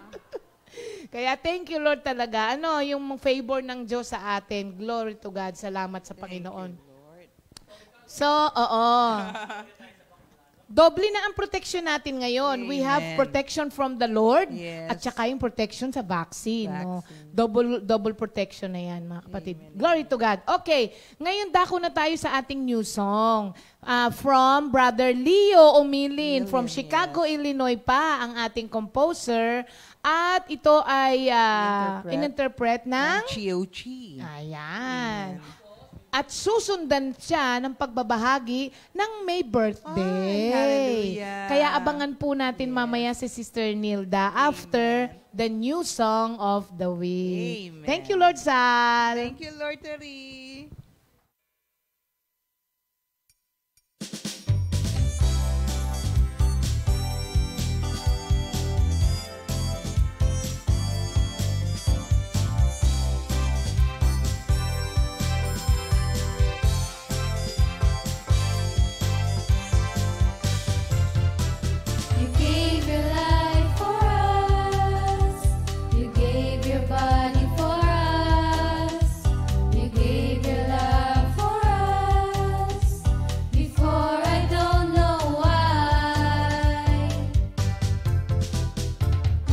Kaya thank you Lord talaga. Yung favor ng Diyos sa atin. Glory to God. Salamat sa Panginoon. So, oo. Doble na ang protection natin ngayon. Amen. We have protection from the Lord Yes. at saka yung protection sa vaccine. No? Vaccine. Double protection na yan, mga kapatid. Glory to God. Okay, ngayon dako na tayo sa ating new song. From Brother Leo Umilin, from Chicago, Illinois pa, ang ating composer. At ito ay in-interpret ng... Chi-o-chi. Ayan. At susundan siya ng pagbabahagi ng may birthday. Ay, hallelujah. Kaya Aabangan po natin mamaya si Sister Nilda after the new song of the week. Amen. Thank you, Lord Sal. Thank you, Lord Terry. You gave your life for us. You gave your body for us. You gave your love for us. Before I don't know why.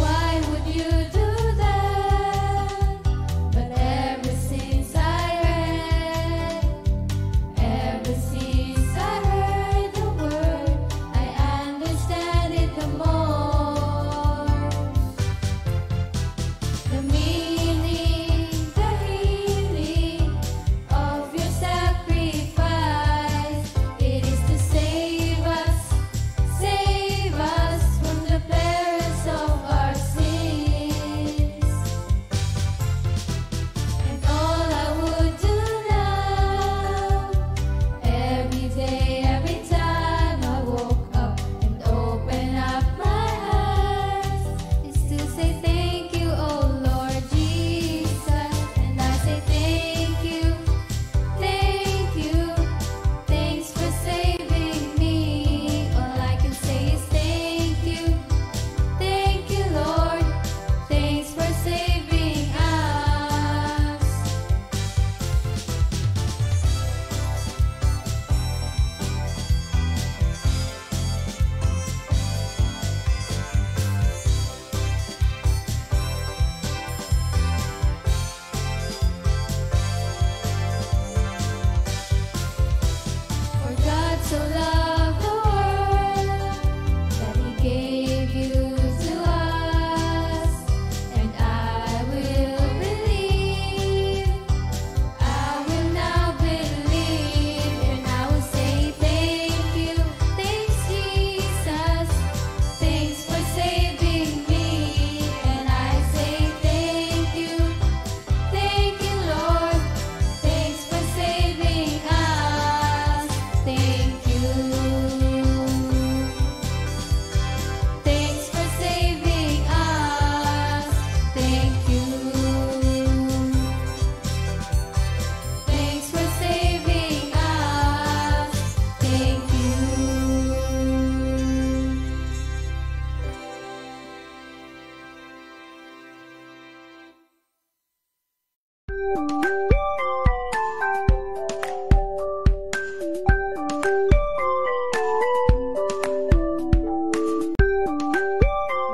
Why would you do that? But ever since I read, ever since I heard the word, I understand it the more. The meaning, the healing of your sacrifice. It is to save us from the perils of our sins. And all I would do now, every day, every time I woke up and open up my eyes, is to say thank you, oh Lord Jesus. And I say thank you, thanks for saving me. All I can say is thank you, Lord, thanks for saving us. For God so loved the world that He gave you to us, and I will believe, I will now believe, and I will say thank you, thanks Jesus, thanks for saving me, and I say thank you, Lord, thanks for saving us. Thank you. Thanks for saving us. Thank you. Thanks for saving us. Thank you.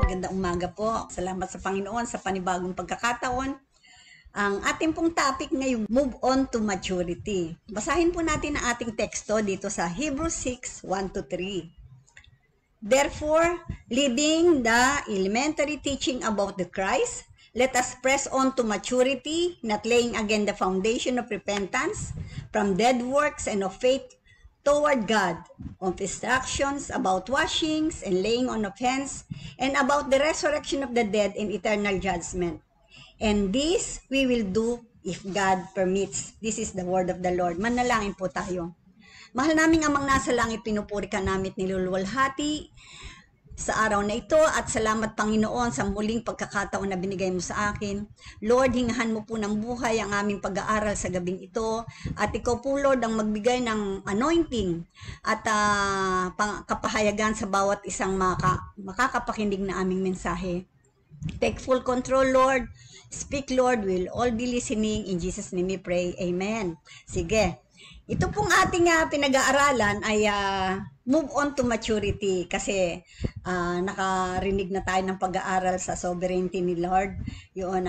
Magandang umaga po. Salamat sa Panginoon sa panibagong pagkakataon. Ang ating pong topic ngayong move on to maturity. Basahin po natin ang ating teksto dito sa Hebrews 6, 1-3. Therefore, leaving the elementary teaching about the Christ, let us press on to maturity, not laying again the foundation of repentance from dead works and of faith toward God, of instructions about washings and laying on of hands, and about the resurrection of the dead and eternal judgment. And this we will do if God permits. This is the word of the Lord. Manalangin po tayo. Mahal naming Amang nasa langit, pinupuri ka namin at niluluwalhati sa araw na ito at salamat Panginoon sa muling pagkakataon na binigay mo sa akin. Lord, hingahan mo po ng buhay ang aming pag-aaral sa gabing ito at ikaw po Lord ang magbigay ng anointing at kapahayagan sa bawat isang makakapakinig na aming mensahe. Take full control Lord. Speak Lord, we'll all be listening. In Jesus' name we pray. Amen. Sige. Ito pong ating pinag-aaralan ay move on to maturity kasi nakarinig na tayo ng pag-aaral sa sovereignty ni Lord. Yun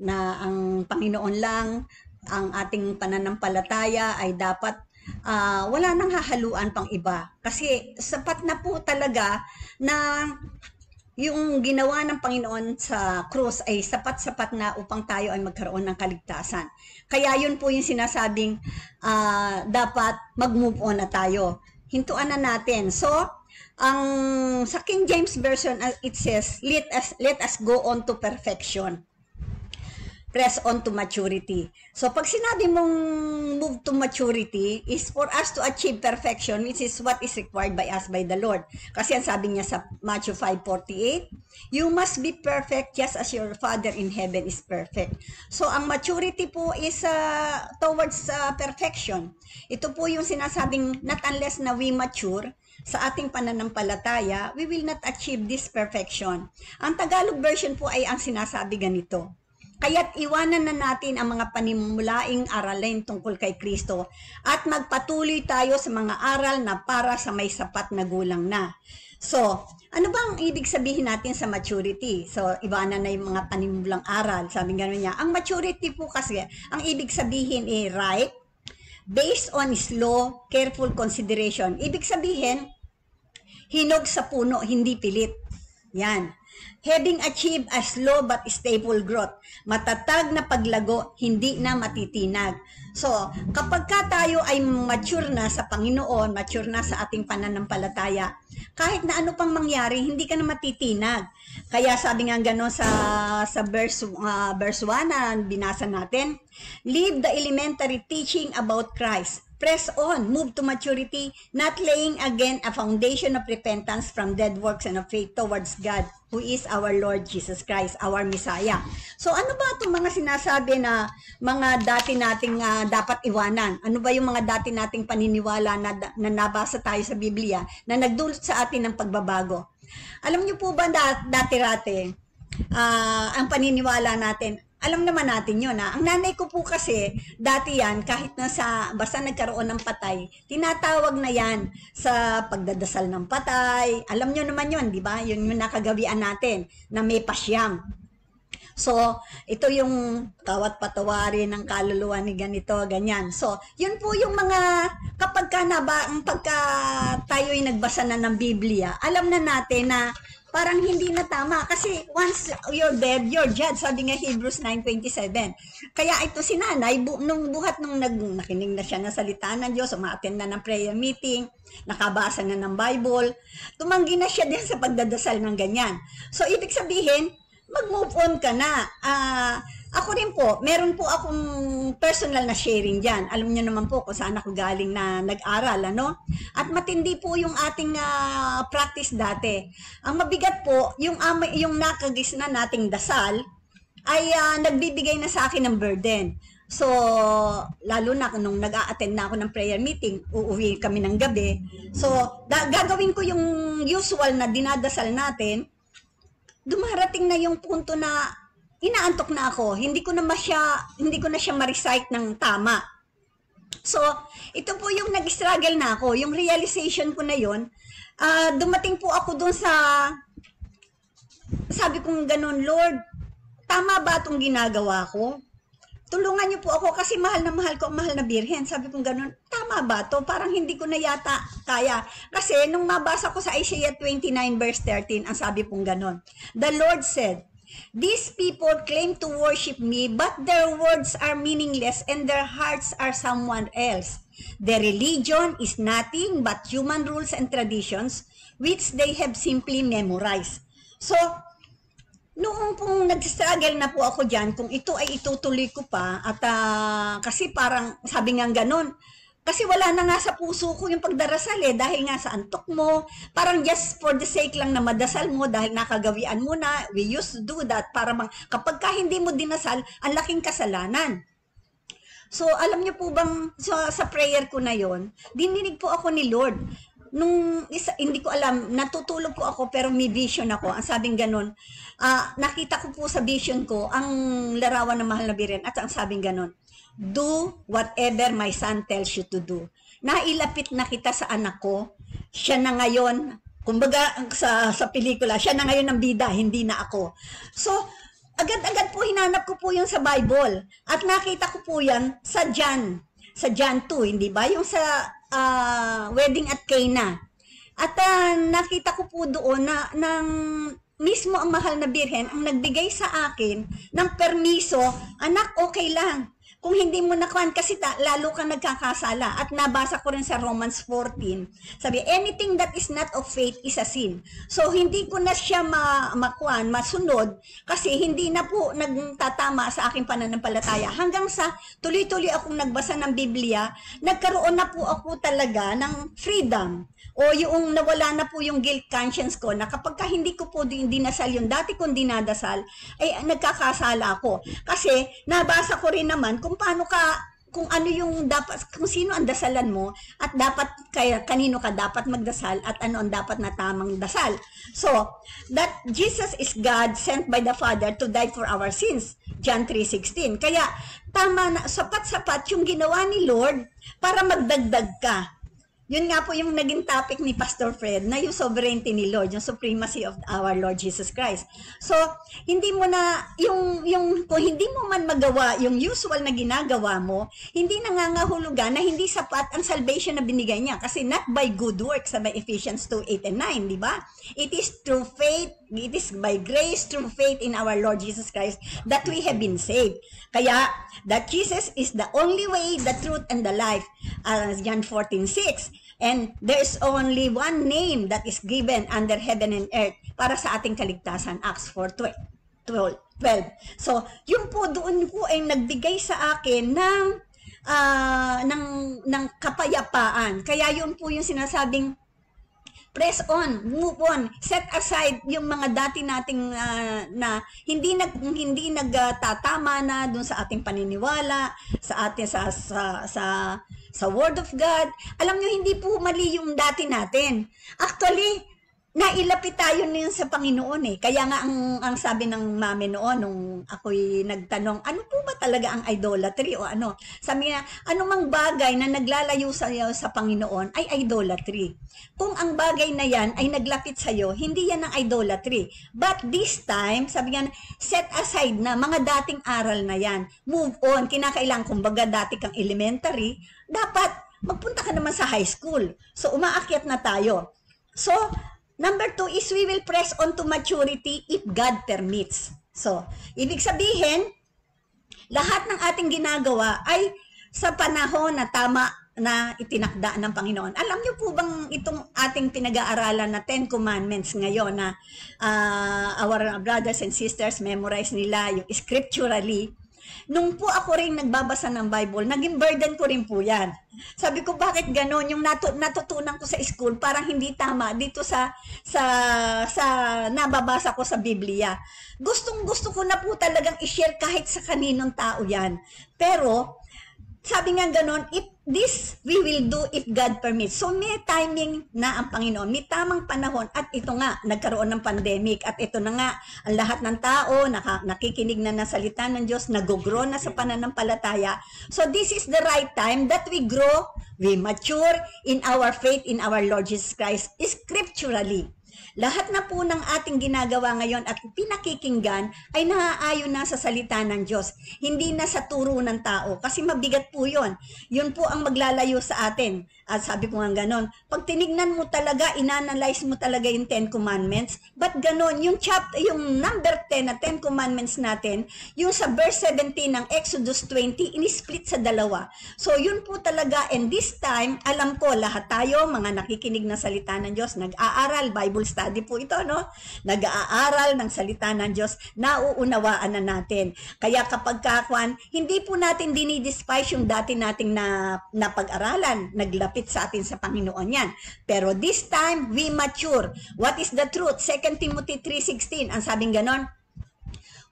na ang Panginoon lang, ang ating pananampalataya ay dapat wala nang hahaluan pang iba. Kasi sapat na po talaga na yung ginawa ng Panginoon sa krus ay sapat-sapat na upang tayo ay magkaroon ng kaligtasan. Kaya yun po yung sinasabing dapat mag-move on na tayo. Hintuan na natin. So, Sa King James Version, it says, let us go on to perfection. Press on to maturity. So, pag sinabi mong move to maturity is for us to achieve perfection, which is what is required by us by the Lord. Kasi ang sabi niya sa Matthew 5:48, you must be perfect just as your Father in heaven is perfect. So, ang maturity po is towards perfection. Ito po yung sinasabing, not unless na we mature sa ating pananampalataya, we will not achieve this perfection. Ang Tagalog version po ay ang sinasabi ganito, kaya't iwanan na natin ang mga panimulaing aralin tungkol kay Kristo at magpatuloy tayo sa mga aral na para sa may sapat na gulang na. So, ano bang ibig sabihin natin sa maturity? So, iwanan na yung mga panimulang aral. Sabi gano'n niya, ang maturity po kasi, ang ibig sabihin ay right, based on slow, careful consideration. Ibig sabihin, hinog sa puno, hindi pilit. Yan. Having achieved a slow but stable growth, matatag na paglago, hindi na matitinag. So, kapag ka tayo ay mature na sa Panginoon, mature na sa ating pananampalataya, kahit na ano pang mangyari, hindi ka na matitinag. Kaya sabi nga gano'n sa verse 1 na binasa natin, leave the elementary teaching about Christ. Press on, move to maturity, not laying again a foundation of repentance from dead works and of faith towards God, who is our Lord Jesus Christ, our Messiah. So ano ba itong mga sinasabi na mga dati nating dapat iwanan? Ano ba yung mga dati nating paniniwala na nabasa tayo sa Biblia na nagdulot sa atin ng pagbabago? Alam niyo po ba dati-rate, ang paniniwala natin, alam naman natin yun. Ang nanay ko po kasi, dati yan, kahit basta nagkaroon ng patay, tinatawag na yan sa pagdadasal ng patay. Alam nyo naman yun, di ba? Yun yung nakagawian natin, na may pasyam. So, ito yung tawat patawari ng kaluluwa ni ganito, ganyan. So, yun po yung mga, kapag pagka tayo'y nagbasa na ng Biblia, alam na natin na parang hindi na tama kasi once you're dead, you're judged. Sabi nga Hebrews 9:27. Kaya ito si nanay, nung nakinig na siya ng salita ng Diyos, umaattend na ng prayer meeting, nakabasa na ng Bible, tumanggi na siya din sa pagdadasal ng ganyan. So, ibig sabihin, mag-move on ka na. Ako rin po, meron po akong personal na sharing dyan. Alam niyo naman po kung saan ako galing na nag-aral, ano? At matindi po yung ating practice dati. Ang mabigat po, yung nakagis na nating dasal, ay nagbibigay na sa akin ng burden. So, lalo na nung nag-a-attend na ako ng prayer meeting, uuwi kami ng gabi. So, gagawin ko yung usual na dinadasal natin, dumarating na yung punto na inaantok na ako, hindi ko na siya ma-recite ng tama. So, ito po yung nag-struggle na ako, yung realization ko na yon. Dumating po ako dun sabi kong ganun, Lord, tama ba itong ginagawa ko? Tulungan niyo po ako kasi mahal na mahal ko ang mahal na birhen. Sabi kong ganun, tama ba to? Parang hindi ko na yata kaya. Kasi nung mabasa ko sa Isaiah 29 verse 13, ang sabi pong ganun, the Lord said, these people claim to worship me, but their words are meaningless and their hearts are someone else. Their religion is nothing but human rules and traditions which they have simply memorized. So, noong pong nag-struggle na po ako dyan, kung ito ay itutuloy ko pa, at kasi parang sabi nga ganun, kasi wala na nga sa puso ko yung pagdarasal dahil nga sa antok mo, parang just for the sake lang na madasal mo dahil nakagawian mo na, we used to do that, para kapag ka hindi mo dinasal, ang laking kasalanan. So, alam niyo po bang, sa prayer ko na yon, dininig po ako ni Lord. Hindi ko alam, natutulog ko ako pero may vision ako. Ang sabing ganun, nakita ko po sa vision ko ang larawan ng mahal na birhen at ang sabing ganun, do whatever my son tells you to do. Nailapit na kita sa anak ko, siya na ngayon, kumbaga sa pelikula, siya na ngayon ang bida, hindi na ako. So, agad-agad po hinanap ko po yun sa Bible at nakita ko po yan sa John 2, hindi ba? Yung sa wedding at Cana. At nakita ko po doon na mismo ang mahal na birhen ang nagbigay sa akin ng permiso, anak, okay lang. kung hindi mo nakuhan, kasi lalo kang nagkakasala. At nabasa ko rin sa Romans 14, sabi, anything that is not of faith is a sin. So, hindi ko na siya makuhan, masunod, kasi hindi na po nagtatama sa aking pananampalataya. Hanggang sa tuloy-tuloy akong nagbasa ng Biblia, nagkaroon na po ako talaga ng freedom. O yung nawala na po yung guilt conscience ko na kapag hindi ko po dinasal yung dati kong dinadasal, ay nagkakasala ako. Kasi nabasa ko rin naman kung paano kung ano yung dapat, kung sino ang dasalan mo at dapat kanino ka dapat magdasal at ano ang dapat na tamang dasal. So, that Jesus is God sent by the Father to die for our sins. John 3:16. Kaya tama na, sapat-sapat yung ginawa ni Lord para magdagdag ka. Yun nga po yung naging topic ni Pastor Fred, na yung sovereignty ni Lord, yung supremacy of our Lord Jesus Christ. So, hindi mo na, kung hindi mo man magawa yung usual na ginagawa mo, hindi nangangahulugan na hindi sapat ang salvation na binigay niya. Kasi not by good works, sa by Ephesians 2:8 and 9, di ba? It is through faith, it is by grace through faith in our Lord Jesus Christ that we have been saved. Kaya, that Jesus is the only way, the truth, and the life. John 14:6. And there's only one name that is given under heaven and earth para sa ating kaligtasan. Acts 4:12. So, yun po doon po ay nagbigay sa akin ng kapayapaan. Kaya yun po yung sinasabing press on, move on, set aside yung mga dati nating na hindi nagtatama na dun sa ating paniniwala, sa ating sa Word of God. Alam nyo, hindi po mali yung dati natin. Actually, nailapit tayo niyon sa Panginoon eh. Kaya nga ang sabi ng mami noon nung ako'y nagtanong, ano po ba talaga ang idolatry o ano? Sabi niya, anumang bagay na naglalayo sa Panginoon ay idolatry. Kung ang bagay na yan ay naglapit sa iyo, hindi yan ang idolatry. But this time, sabi niya, set aside na mga dating aral na yan. Move on. Kinakailangan, kumbaga dati kang elementary, dapat magpunta ka naman sa high school. So umaakyat na tayo. So, number 2 is we will press on to maturity if God permits. So, ibig sabihin, lahat ng ating ginagawa ay sa panahon na tama na itinakda ng Panginoon. Alam niyo po bang itong ating pinag-aaralan na 10 Commandments ngayon na our brothers and sisters memorize nila yung scripturally. Nung po ako rin nagbabasa ng Bible, naging burden ko rin po yan. Sabi ko, bakit ganon? Yung natutunan ko sa school, parang hindi tama dito sa nababasa ko sa Biblia. Gustong-gusto ko na po talagang i-share kahit sa kaninong tao yan. Pero, sabi nga ganon, this we will do if God permits. So may timing na ang Panginoon, may tamang panahon at ito nga, nagkaroon ng pandemic at ito na nga, ang lahat ng tao nakikinig na ng salita ng Diyos, nag-grow na sa pananampalataya. So this is the right time that we grow, we mature in our faith in our Lord Jesus Christ scripturally. Lahat na po ng ating ginagawa ngayon at pinakikinggan ay naaayon na sa salita ng Diyos. Hindi na sa turo ng tao. Kasi mabigat po yun. Yun po ang maglalayo sa atin. At sabi ko nga ganon, pag tinignan mo talaga, inanalyze mo talaga yung 10 Commandments, but ganon, yung number 10 na 10 Commandments natin, yung sa verse 17 ng Exodus 20, inisplit sa dalawa. So yun po talaga, and this time, alam ko, lahat tayo, mga nakikinig na salita ng Diyos, nag-aaral, Bible study po ito, no? Nag-aaral ng salita ng Diyos, nauunawaan na natin. Kaya kapag hindi po natin dinidespise yung dati nating na pag-aralan, naglapit sa atin sa Panginoon yan. Pero this time, we mature. What is the truth? 2 Timothy 3:16, ang sabing ganon,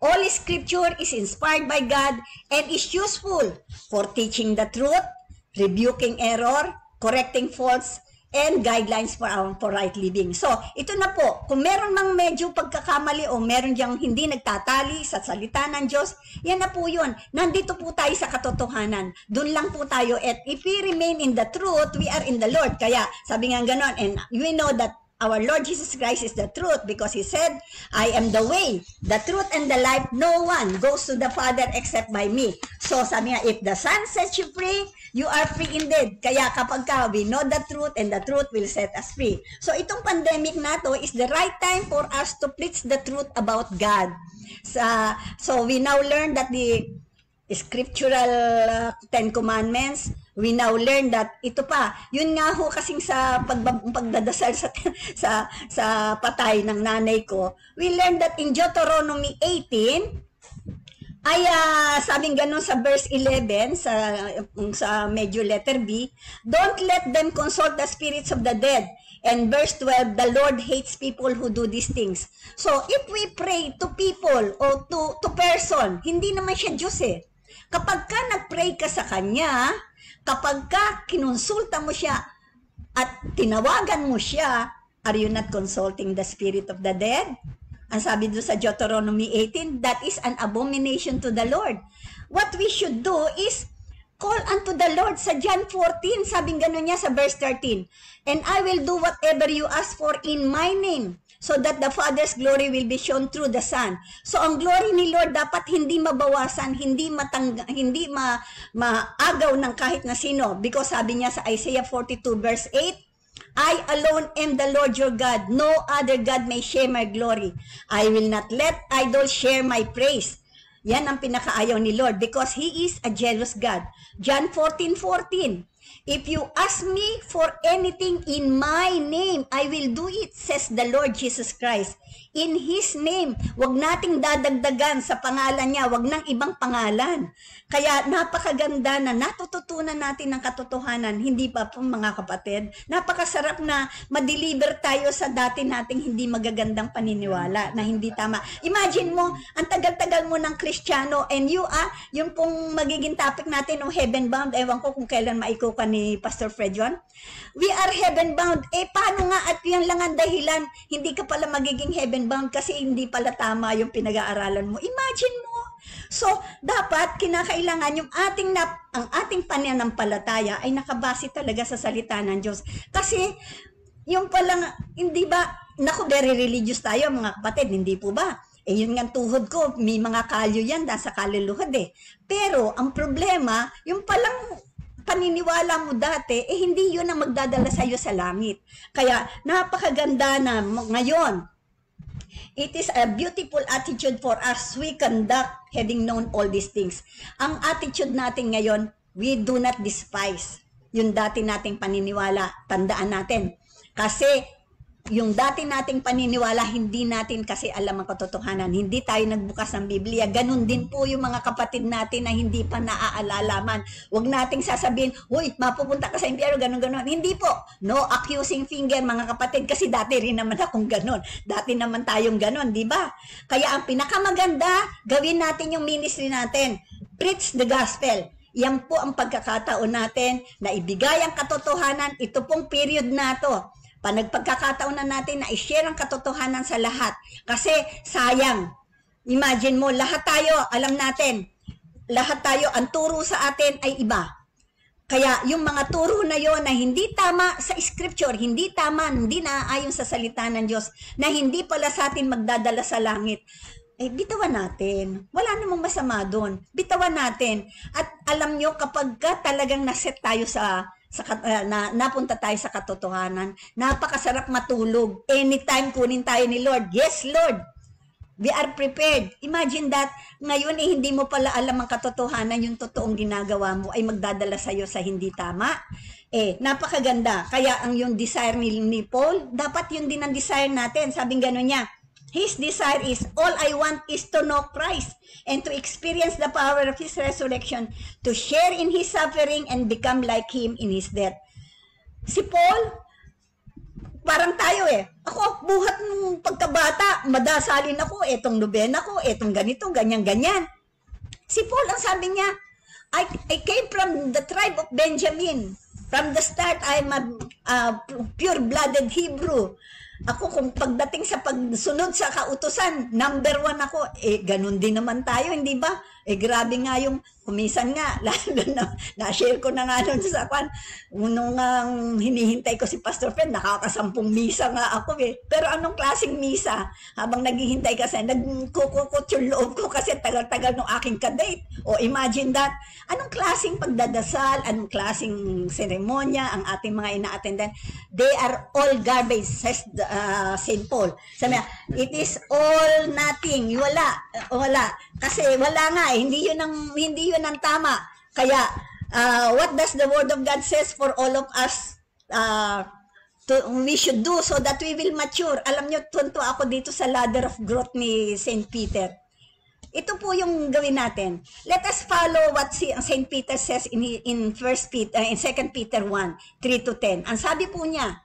all scripture is inspired by God and is useful for teaching the truth, rebuking error, correcting faults, and guidelines for right living. So, ito na po, kung meron mang medyo pagkakamali o meron diyang hindi nagtatali sa salita ng Diyos, yan na po yun. Nandito po tayo sa katotohanan. Doon lang po tayo. At if we remain in the truth, we are in the Lord. Kaya, sabi nga ganon, and we know that our Lord Jesus Christ is the truth because He said, I am the way, the truth, and the life. No one goes to the Father except by me. So, sabi nga, if the Son sets you free, you are free indeed. Kaya kapag we know the truth and the truth will set us free. So, itong pandemic na to is the right time for us to preach the truth about God. So we now learn that the scriptural Ten Commandments, we now learn that ito pa, yun nga ho kasing sa pagdadasal sa patay ng nanay ko, we learned that in Deuteronomy 18, ay sabing ganun sa verse 11, sa medyo letter B, don't let them consult the spirits of the dead. And verse 12, the Lord hates people who do these things. So, if we pray to people o to person, hindi naman siya Diyos eh. Kapag ka nag-pray ka sa Kanya, kapag ka kinonsulta mo siya at tinawagan mo siya, are you not consulting the spirit of the dead? Ang sabi doon sa Deuteronomy 18, that is an abomination to the Lord. What we should do is call unto the Lord. Sa John 14, sabing gano'n niya sa verse 13, and I will do whatever you ask for in my name, so that the Father's glory will be shown through the Son. So ang glory ni Lord dapat hindi mabawasan, hindi maagaw ng kahit na sino. Because sabi niya sa Isaiah 42 verse 8, I alone am the Lord your God. No other God may share my glory. I will not let idols share my praise. Yan ang pinakaayaw ni Lord because He is a jealous God. John 14:14. If you ask me for anything in my name, I will do it, says the Lord Jesus Christ. In His name, wag nating dadagdagan sa pangalan niya, wag nang ibang pangalan. Kaya napakaganda na natututunan natin ng katotohanan, hindi pa po mga kapatid. Napakasarap na ma-deliver tayo sa dati nating hindi magagandang paniniwala na hindi tama. Imagine mo, ang tagal-tagal mo ng Kristiyano and yung pong magiging topic natin ng heaven bound, ewan ko kung kailan maikukan ni Pastor Fred yun. We are heaven bound. Paano nga at yan lang ang dahilan, hindi ka pala magiging heaven bound kasi hindi pala tama yung pinag-aaralan mo. Imagine mo. So, dapat kinakailangan ang ating pananampalataya ay nakabase talaga sa salita ng Diyos. Kasi, yung palang, hindi ba, naku, very religious tayo mga kapatid, hindi po ba? Yun nga tuhod ko, may mga kalyo yan dahil sa kaluluhod eh. Pero, ang problema, yung palang paniniwala mo dati, hindi yun ang magdadala sa iyo sa langit. Kaya, napakaganda na ngayon, it is a beautiful attitude for us we conduct having known all these things. Ang attitude natin ngayon, we do not despise yung dati nating paniniwala. Tandaan natin. Kasi yung dati nating paniniwala, hindi natin kasi alam ang katotohanan. Hindi tayo nagbukas ng Biblia. Ganun din po yung mga kapatid natin na hindi pa naaalalaman. Huwag nating sasabihin, uy, mapupunta ka sa impyerno, ganun-ganun. Hindi po. No accusing finger, mga kapatid, kasi dati rin naman akong ganun. Dati naman tayong ganun, di ba? Kaya ang pinakamaganda, gawin natin yung ministry natin. Preach the gospel. Yan po ang pagkakataon natin na ibigay ang katotohanan. Ito pong period na to. Pagkakataon na natin na i-share ang katotohanan sa lahat. Kasi sayang. Imagine mo, lahat tayo, alam natin, lahat tayo, ang turo sa atin ay iba. Kaya yung mga turo na yon na hindi tama sa scripture, hindi tama, hindi naaayon sa salita ng Diyos, na hindi pala sa atin magdadala sa langit, bitawan natin. Wala namang masama doon. Bitawan natin. At alam nyo, kapag talagang naset tayo napunta tayo sa katotohanan, napakasarap matulog. Anytime kunin tayo ni Lord. Yes, Lord. We are prepared. Imagine that, ngayon hindi mo pala alam ang katotohanan, yung totoong ginagawa mo ay magdadala sa iyo sa hindi tama. Napakaganda. Kaya ang yung desire ni Paul, dapat yun din ang desire natin. Sabing gano'n niya, his desire is, all I want is to know Christ and to experience the power of His resurrection, to share in His suffering and become like Him in His death. Si Paul, parang tayo Ako, buhat nung pagkabata, madasalin ako, etong nobena ko, etong ganito, ganyan-ganyan. Si Paul, ang sabi niya, I came from the tribe of Benjamin. From the start, I'm a pure-blooded Hebrew. Ako, kung pagdating sa pagsunod sa kautusan, number 1 ako, ganun din naman tayo, hindi ba? Grabe nga yung, kumisan nga, lalo na, na-share ko na nga nun sa kwan, nung hinihintay ko si Pastor Fred, nakakasampung misa nga ako Pero anong klaseng misa? Habang naghihintay kasi, nagkukukot yung loob ko kasi tagal-tagal ng aking kadate. O imagine that, anong klaseng pagdadasal, anong klaseng seremonya, ang ating mga ina-attendan, they are all garbage, says St. Paul. Sabi niya, it is all nothing. Wala. Kasi wala nga buhay. Hindi yun ang tama. Kaya, what does the Word of God says for all of us we should do so that we will mature? Alam nyo, tunto ako dito sa ladder of growth ni St. Peter. Ito po yung gawin natin. Let us follow what St. Peter says in 2 Peter 1, 3-10. Ang sabi po niya,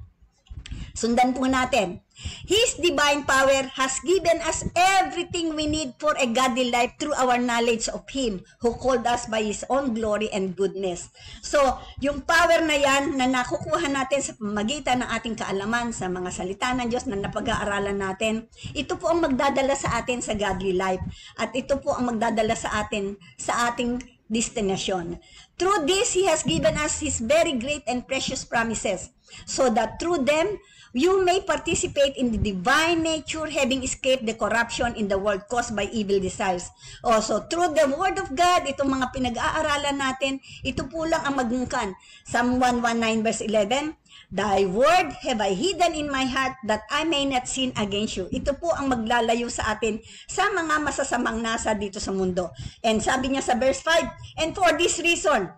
sundan po natin. His divine power has given us everything we need for a godly life through our knowledge of Him who called us by His own glory and goodness. So, yung power na yan na nakukuha natin sa pamagitan ng ating kaalaman sa mga salita ng Diyos na napag-aaralan natin, ito po ang magdadala sa atin sa godly life. At ito po ang magdadala sa atin sa ating destination. Through this, He has given us His very great and precious promises, so that through them, you may participate in the divine nature, having escaped the corruption in the world caused by evil desires. Also, through the Word of God, itong mga pinag-aaralan natin, ito po lang ang magungkan. Psalm 119 verse 11, Thy word have I hidden in my heart that I may not sin against you. Ito po ang maglalayo sa atin sa mga masasamang nasa dito sa mundo. And sabi niya sa verse 5, And for this reason,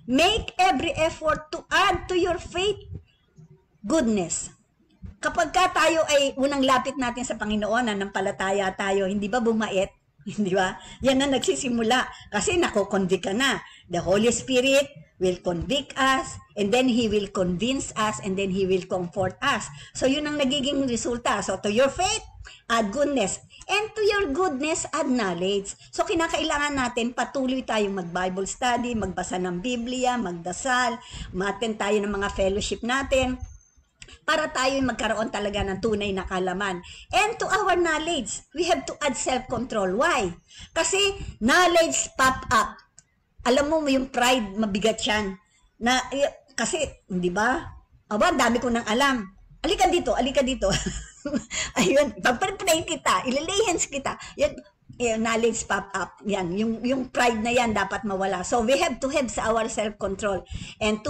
make every effort to add to your faith goodness. Kapag ka tayo ay unang lapit natin sa Panginoon, nanampalataya tayo, hindi ba bumait? Hindi ba? Yan na nagsisimula. Kasi nakoconvict ka na. The Holy Spirit will convict us, and then He will convince us, and then He will comfort us. So yun ang nagiging resulta. So to your faith, add goodness. And to your goodness, add knowledge. So kinakailangan natin patuloy tayong mag-Bible study, magbasa ng Biblia, magdasal, ma-attend tayo ng mga fellowship natin, para tayo magkaroon talaga ng tunay na kaalaman. And to our knowledge, we have to add self-control. Why? Kasi knowledge pop up. Alam mo yung pride, mabigat yan. Kasi, di ba? Aba, dami ko nang alam. Alika dito, alika dito. Ayun, pagpapray kita, ilalay hands kita. Yan, knowledge pop up. Yan, yung pride na yan dapat mawala. So we have to have our self-control. And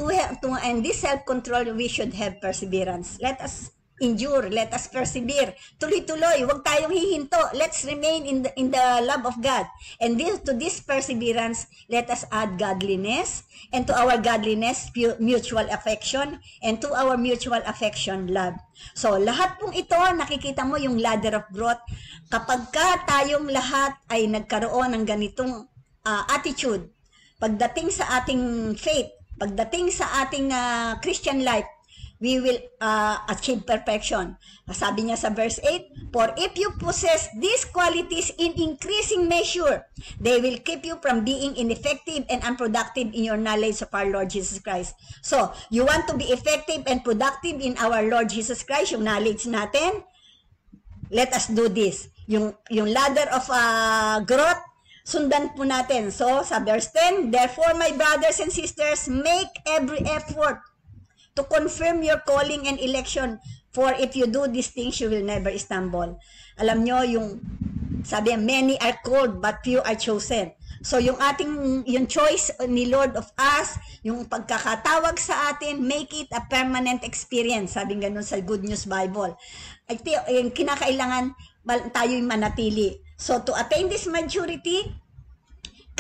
and this self-control, we should have perseverance. Let us endure, let us persevere. Tuloy-tuloy, huwag tayong hihinto. Let's remain in the love of God. And to this perseverance, let us add godliness. And to our godliness, mutual affection. And to our mutual affection, love. So, lahat pong ito, nakikita mo yung ladder of growth. Kapag ka tayong lahat ay nagkaroon ng ganitong attitude, pagdating sa ating faith, pagdating sa ating Christian life, we will achieve perfection. Sabi niya sa verse 8, For if you possess these qualities in increasing measure, they will keep you from being ineffective and unproductive in your knowledge of our Lord Jesus Christ. So, you want to be effective and productive in our Lord Jesus Christ, yung knowledge natin? Let us do this. Yung ladder of growth, sundan po natin. So, sa verse 10, Therefore, my brothers and sisters, make every effort to confirm your calling and election, for if you do these things, you will never stumble. Alam nyo, yung sabi, many are called, but few are chosen. So, yung choice ni Lord of us, yung pagkakatawag sa atin, make it a permanent experience. Sabi ganun sa Good News Bible. Kinakailangan tayo'y manatili. So, to attain this maturity,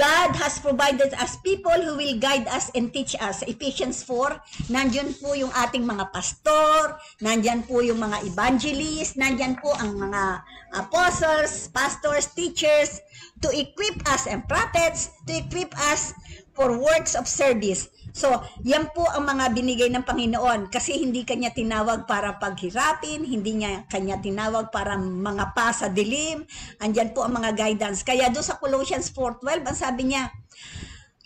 God has provided us people who will guide us and teach us. Ephesians 4, nandyan po yung ating mga pastor, nandyan po yung mga evangelists, nandyan po ang mga apostles, pastors, teachers, to equip us and prophets, to equip us for works of service. So, yan po ang mga binigay ng Panginoon kasi hindi kanya tinawag para paghirapin, hindi niya kanya tinawag para mga pa sa dilim. Andyan po ang mga guidance. Kaya doon sa Colossians 4:12, ang sabi niya,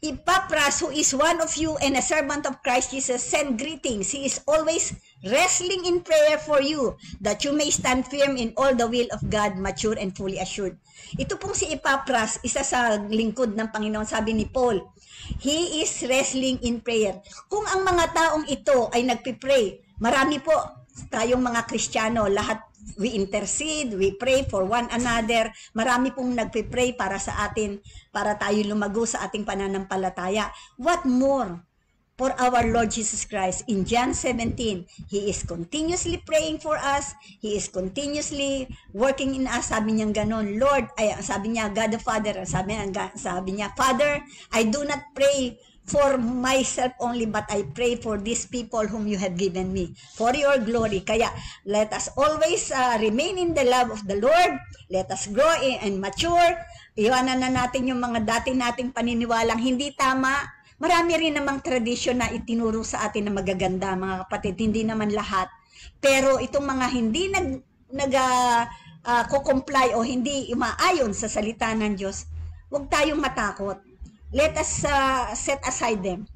Epaphras, who is one of you and a servant of Christ Jesus, send greetings. He is always wrestling in prayer for you, that you may stand firm in all the will of God, mature and fully assured. Ito pong si Epaphras, isa sa lingkod ng Panginoon, sabi ni Paul, he is wrestling in prayer. Kung ang mga taong ito ay nagpipray, marami po tayong mga Kristiyano, lahat we intercede, we pray for one another. Marami pong nagpipray para sa atin, para tayo lumago sa ating pananampalataya. What more for our Lord Jesus Christ. In John 17, He is continuously praying for us. He is continuously working in us. Sabi niya ganon, Lord, sabi niya, God the Father, sabi niya, Father, I do not pray for myself only, but I pray for these people whom you have given me, for your glory. Kaya, let us always remain in the love of the Lord. Let us grow and mature. Iwanan na natin yung mga dati nating paniniwalang hindi tama. Marami rin namang tradisyon na itinuro sa atin na magaganda, mga kapatid, hindi naman lahat. Pero itong mga hindi ko-comply o hindi umaayon sa salita ng Diyos, huwag tayong matakot. Let us set aside them.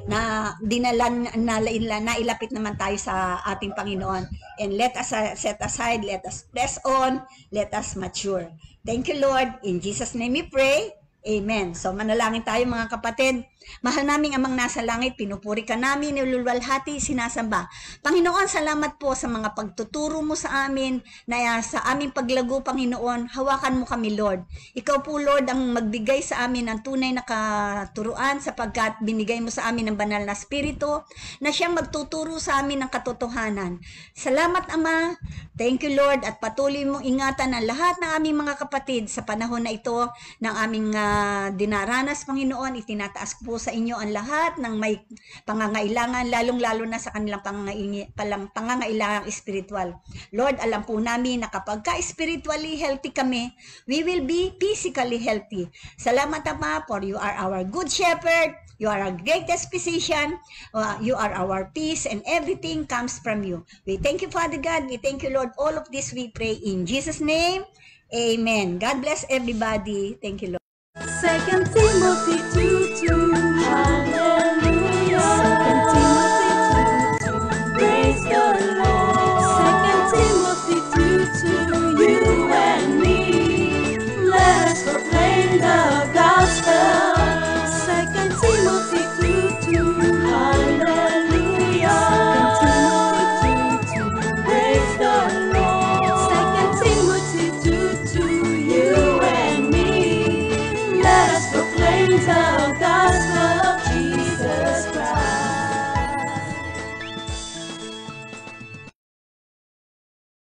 Na nailapit naman tayo sa ating Panginoon. And let us set aside, let us press on, let us mature. Thank you, Lord. In Jesus' name we pray. Amen. So manalangin tayo mga kapatid. Mahal naming Amang nasa langit, pinupuri ka namin, nilulwalhati, sinasamba. Panginoon, salamat po sa mga pagtuturo mo sa amin, na sa aming paglago, Panginoon, hawakan mo kami, Lord. Ikaw po, Lord, ang magbigay sa amin ng tunay na katuruan sapagkat binigay mo sa amin ng banal na spirito na siyang magtuturo sa amin ng katotohanan. Salamat, Ama. Thank you, Lord, at patuloy mong ingatan ang lahat ng aming mga kapatid sa panahon na ito ng aming dinaranas, Panginoon. Itinataas ko po sa inyo ang lahat ng may pangangailangan, lalong-lalo na sa kanilang pangangailangang spiritual. Lord, alam po namin na kapag ka-spiritually healthy kami, we will be physically healthy. Salamat, Ama, for you are our good shepherd, you are our greatest physician, you are our peace, and everything comes from you. We thank you, Father God. We thank you, Lord. All of this we pray in Jesus' name. Amen. God bless everybody. Thank you, Lord. 2 Timothy 2:2. Hallelujah.